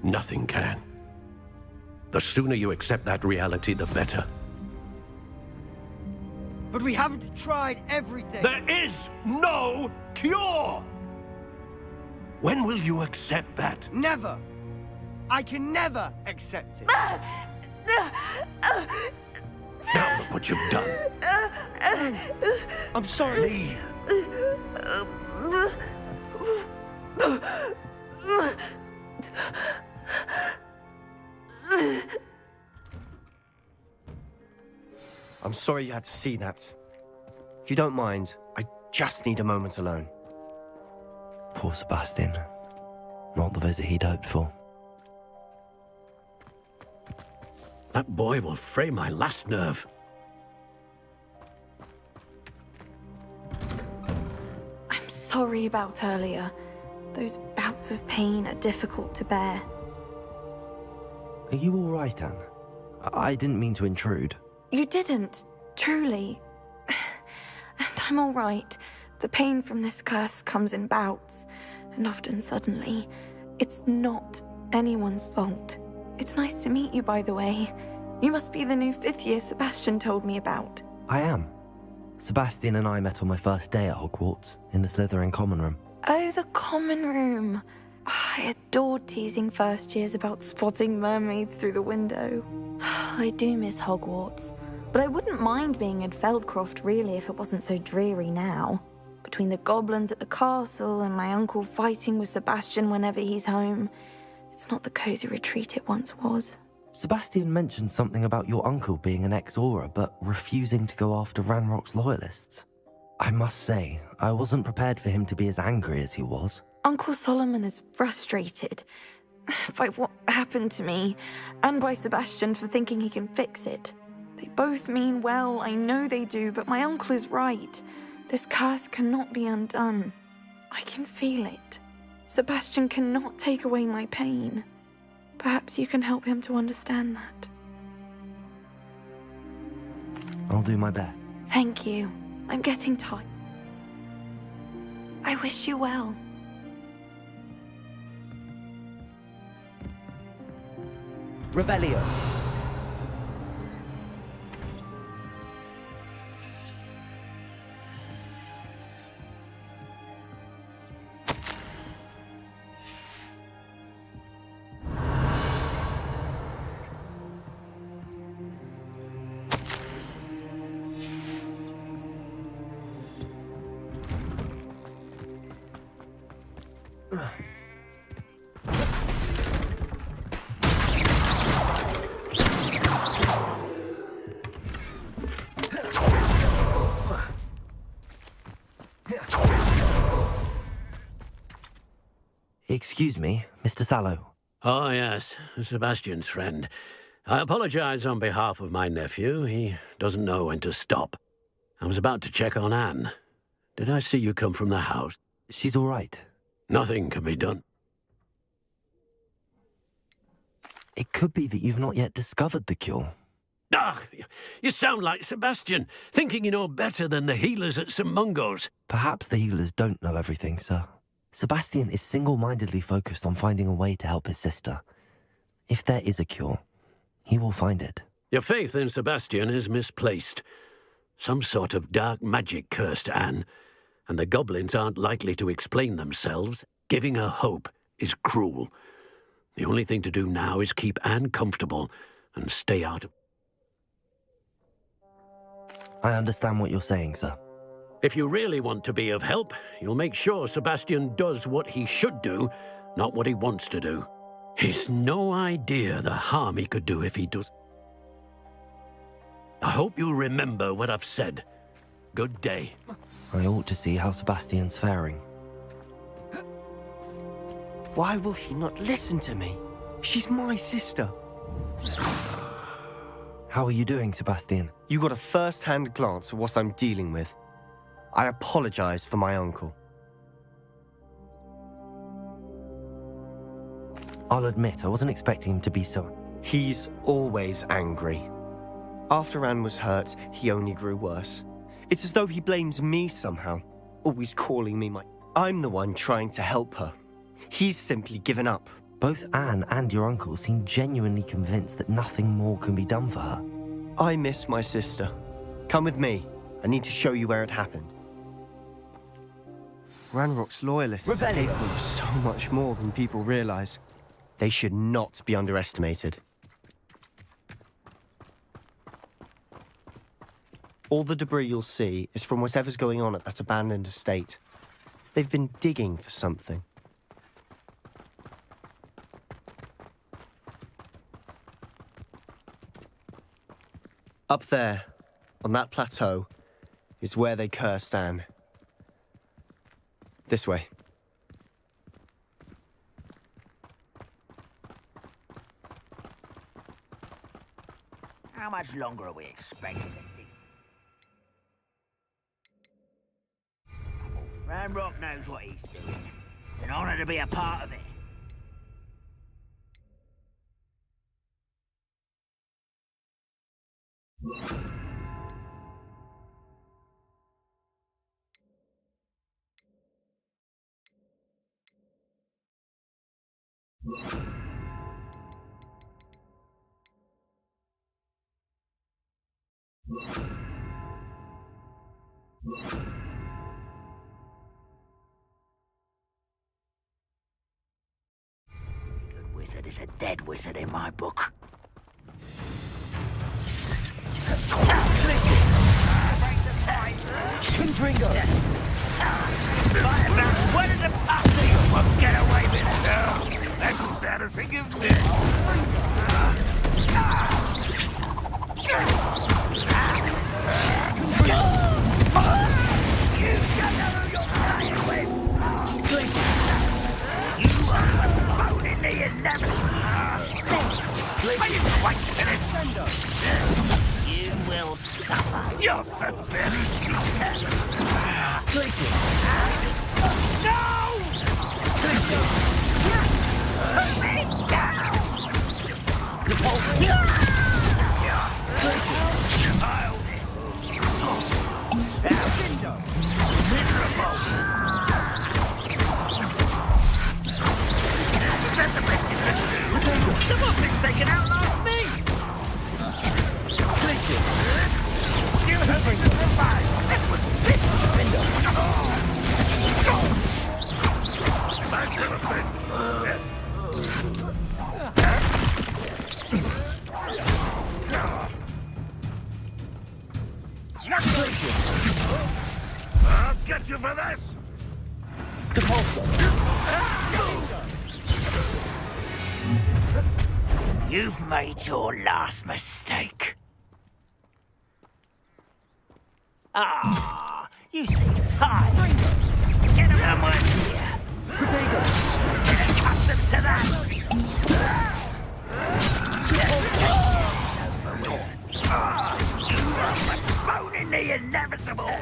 Nothing can. The sooner you accept that reality, the better. But we haven't tried everything. There is no cure! When will you accept that? Never. I can never accept it. Now look what you've done. I'm sorry. I'm sorry you had to see that. If you don't mind, I just need a moment alone. Poor Sebastian. Not the visit he'd hoped for. That boy will fray my last nerve. I'm sorry about earlier. Those bouts of pain are difficult to bear. Are you all right, Anne? I didn't mean to intrude. You didn't, truly. And I'm all right. The pain from this curse comes in bouts, and often suddenly. It's not anyone's fault. It's nice to meet you, by the way. You must be the new 5th year Sebastian told me about. I am. Sebastian and I met on my first day at Hogwarts, in the Slytherin common room. Oh, the common room. I adored teasing first years about spotting mermaids through the window. I do miss Hogwarts, but I wouldn't mind being in Feldcroft really if it wasn't so dreary now. Between the goblins at the castle and my uncle fighting with Sebastian whenever he's home, it's not the cozy retreat it once was. Sebastian mentioned something about your uncle being an ex-Auror, but refusing to go after Ranrock's loyalists. I must say, I wasn't prepared for him to be as angry as he was. Uncle Solomon is frustrated by what happened to me, and by Sebastian for thinking he can fix it. They both mean well, I know they do, but my uncle is right. This curse cannot be undone. I can feel it. Sebastian cannot take away my pain. Perhaps you can help him to understand that. I'll do my best. Thank you. I'm getting tired. I wish you well. Revelio. Excuse me, Mr. Sallow. Oh, yes, Sebastian's friend. I apologize on behalf of my nephew. He doesn't know when to stop. I was about to check on Anne. Did I see you come from the house? She's all right. Nothing can be done. It could be that you've not yet discovered the cure. Ah, you sound like Sebastian, thinking you know better than the healers at St. Mungo's. Perhaps the healers don't know everything, sir. Sebastian is single-mindedly focused on finding a way to help his sister. If there is a cure, he will find it. Your faith in Sebastian is misplaced. Some sort of dark magic cursed Anne, and the goblins aren't likely to explain themselves. Giving her hope is cruel. The only thing to do now is keep Anne comfortable and stay out of... I understand what you're saying, sir. If you really want to be of help, you'll make sure Sebastian does what he should do, not what he wants to do. He's no idea the harm he could do if he does. I hope you remember what I've said. Good day. I ought to see how Sebastian's faring. Why will he not listen to me? She's my sister. How are you doing, Sebastian? You got a first-hand glance at what I'm dealing with. I apologize for my uncle. I'll admit, I wasn't expecting him to be so... He's always angry. After Anne was hurt, he only grew worse. It's as though he blames me somehow, always calling me my... I'm the one trying to help her. He's simply given up. Both Anne and your uncle seem genuinely convinced that nothing more can be done for her. I miss my sister. Come with me. I need to show you where it happened. Ranrock's loyalists are capable of so much more than people realize. They should not be underestimated. All the debris you'll see is from whatever's going on at that abandoned estate. They've been digging for something. Up there, on that plateau, is where they cursed Anne. This way. How much longer are we expecting to dig? Ranrock knows what he's doing. It's an honor to be a part of it. wizard is a dead wizard in my book. Ringo! Where is the party? You won't get away with it. That's embarrassing, isn't it? You don't know who you're playing with. You are postponing the inevitable. I didn't quite finish. You will suffer. You're so very No! Put me down! Someone thinks they can outlast me! Still hoping to survive! That was this window! I'll get you for this! You've made your last mistake. Ah, you seem tired. Get someone here. Get accustomed to that. You are postponing the inevitable.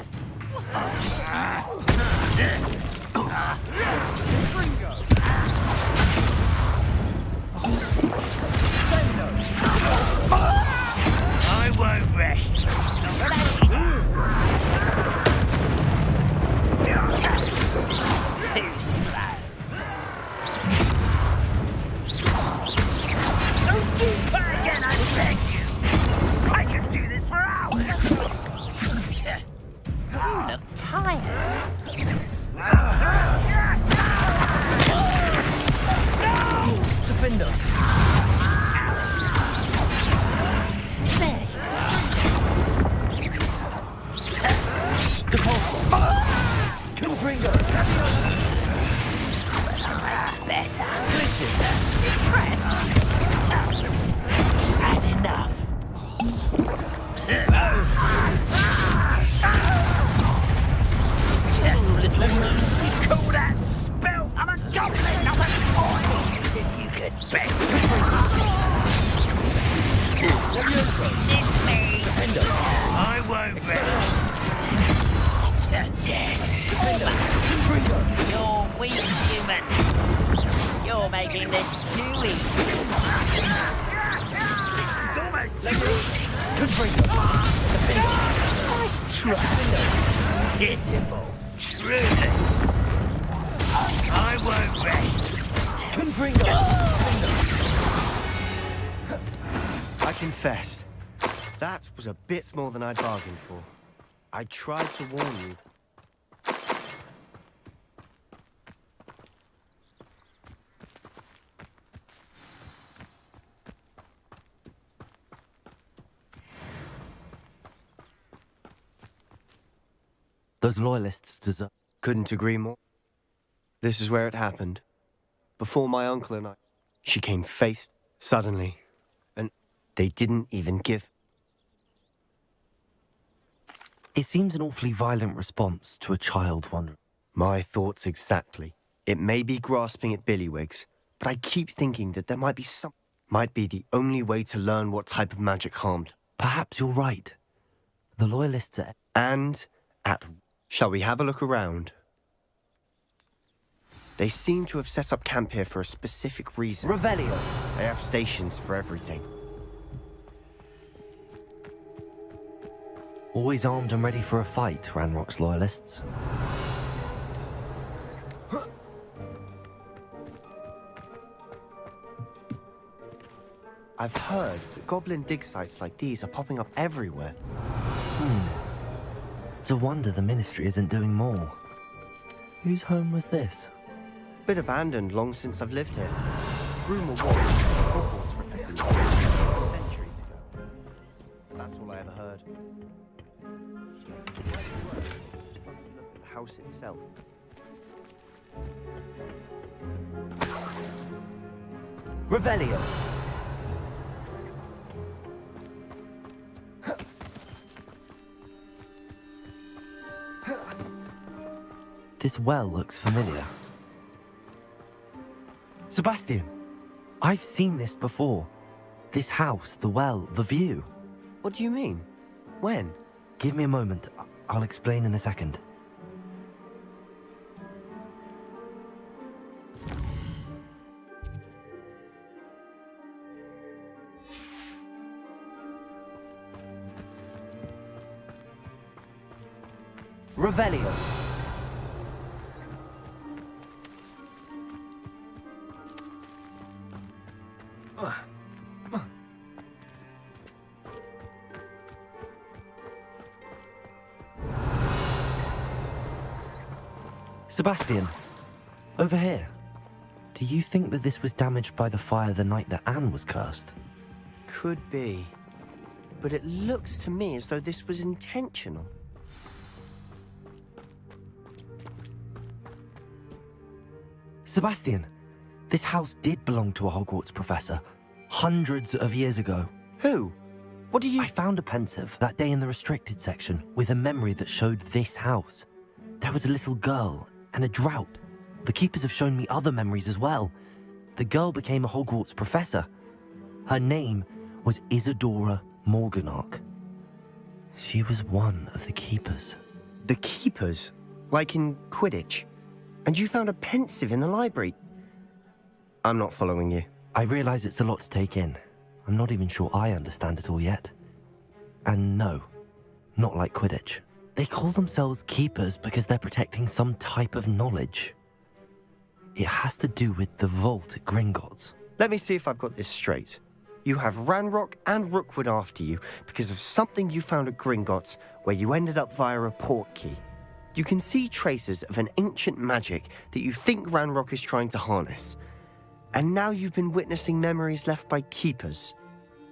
I won't rest. Too slow. Don't do that again, I beg you. I can do this for hours. You look tired. No! Defender. Better. Impressed? Had enough. You call that spell? I'm a goblin, not a toy. If you could beg. It's me. I won't rest. You're dead. You're weak, human. You're making this too easy. It's almost too easy. Nice try. Pitiful. Truly. I won't rest. I confess, that was a bit more than I'd bargained for. I tried to warn you. Those loyalists deserve... Couldn't agree more. This is where it happened. Before my uncle and I... She came face suddenly, and they didn't even give... It seems an awfully violent response to a child wandering. My thoughts exactly. It may be grasping at billywhigs, but I keep thinking that there might be some... Might be the only way to learn what type of magic harmed. Perhaps you're right. The loyalists are... And at... Shall we have a look around? They seem to have set up camp here for a specific reason. Revelio. They have stations for everything. Always armed and ready for a fight, Ranrock's loyalists. I've heard that goblin dig sites like these are popping up everywhere. It's a wonder the Ministry isn't doing more. Whose home was this? Been abandoned long since I've lived here. rumour was the Hogwarts professor died centuries ago. That's all I ever heard. It might be worth taking a look at the house itself. Revelio! This well looks familiar. Sebastian, I've seen this before. This house, the well, the view. What do you mean? When? Give me a moment. I'll explain in a second. Revelio. Sebastian, over here. Do you think that this was damaged by the fire the night that Anne was cursed? Could be. But it looks to me as though this was intentional. Sebastian, this house did belong to a Hogwarts professor, hundreds of years ago. Who? What do you... I found a pensive that day in the restricted section with a memory that showed this house. There was a little girl and a drought. The keepers have shown me other memories as well. The girl became a Hogwarts professor. Her name was Isadora Morganach. She was one of the keepers. The keepers? Like in Quidditch? And you found a pensive in the library? I'm not following you. I realize it's a lot to take in. I'm not even sure I understand it all yet. And no, not like Quidditch. They call themselves keepers because they're protecting some type of knowledge. It has to do with the vault at Gringotts. Let me see if I've got this straight. You have Ranrock and Rookwood after you because of something you found at Gringotts where you ended up via a portkey. You can see traces of an ancient magic that you think Ranrock is trying to harness. And now you've been witnessing memories left by keepers.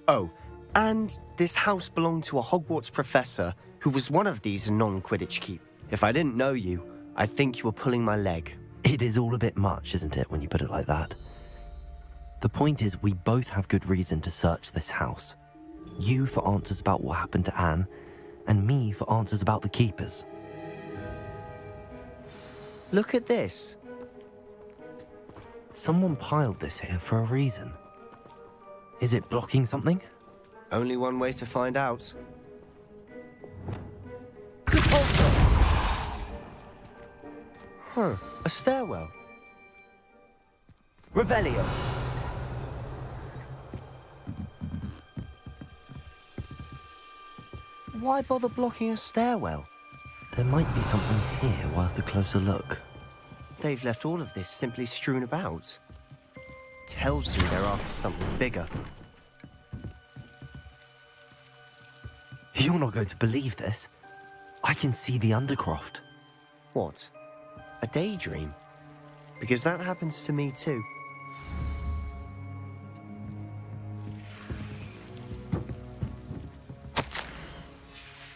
Oh, and this house belonged to a Hogwarts professor who was one of these non-Quidditch keep. If I didn't know you, I'd think you were pulling my leg. It is all a bit much, isn't it, when you put it like that? The point is, we both have good reason to search this house. You for answers about what happened to Anne, and me for answers about the keepers. Look at this. Someone piled this here for a reason. Is it blocking something? Only one way to find out. Huh, a stairwell. Revelio. Why bother blocking a stairwell? There might be something here worth a closer look. They've left all of this simply strewn about. Tells you they're after something bigger. You're not going to believe this. I can see the Undercroft. What? A daydream? Because that happens to me too.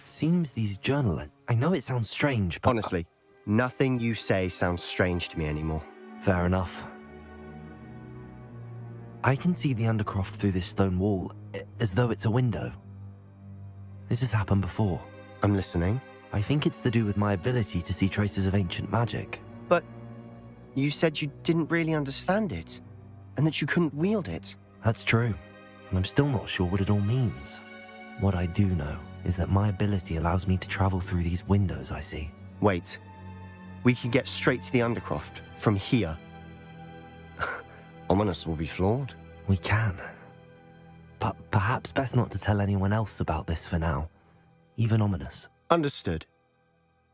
Seems these journal... I know it sounds strange, but... Honestly, nothing you say sounds strange to me anymore. Fair enough. I can see the Undercroft through this stone wall, as though it's a window. This has happened before. I'm listening. I think it's to do with my ability to see traces of ancient magic. But you said you didn't really understand it, and that you couldn't wield it. That's true, and I'm still not sure what it all means. What I do know is that my ability allows me to travel through these windows I see. Wait. We can get straight to the Undercroft from here. Ominous will be flawed. We can. But perhaps best not to tell anyone else about this for now. Even Ominous. Understood.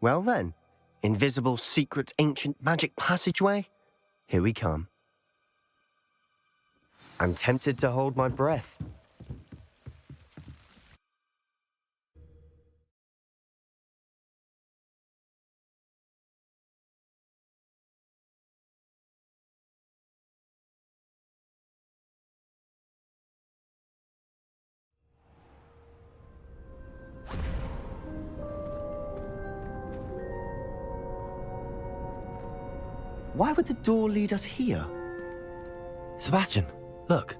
Well then, invisible, secret, ancient magic passageway? Here we come. I'm tempted to hold my breath. Why would the door lead us here? Sebastian, look.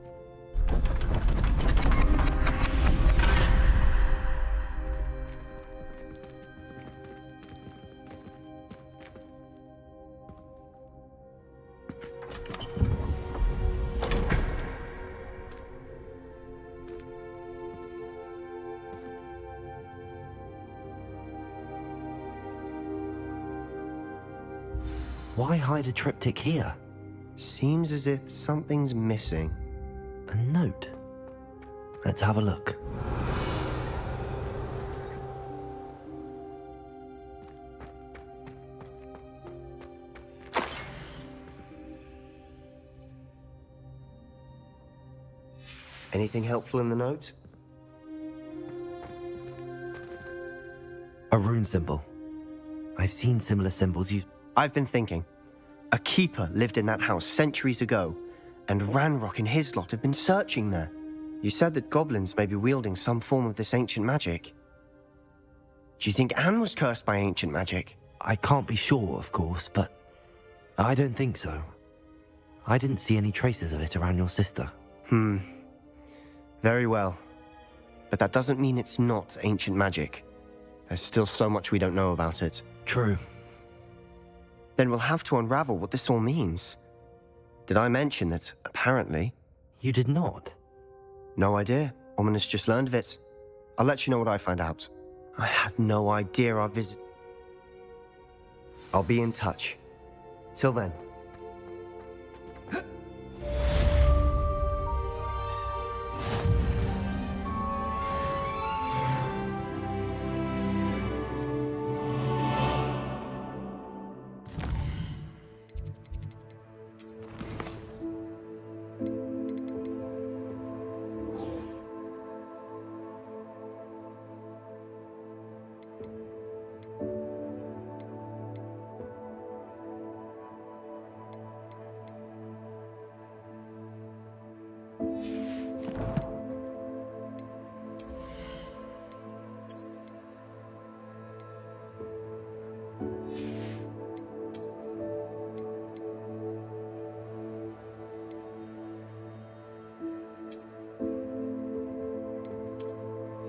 Why hide a triptych here? Seems as if something's missing. A note. Let's have a look. Anything helpful in the note? A rune symbol. I've seen similar symbols used. I've been thinking. A keeper lived in that house centuries ago, and Ranrock and his lot have been searching there. You said that goblins may be wielding some form of this ancient magic. Do you think Anne was cursed by ancient magic? I can't be sure, of course, but I don't think so. I didn't see any traces of it around your sister. Very well. But that doesn't mean it's not ancient magic. There's still so much we don't know about it. True. Then we'll have to unravel what this all means. Did I mention that, apparently... You did not? No idea. Ominous just learned of it. I'll let you know what I find out. I had no idea our visit... I'll be in touch. Till then.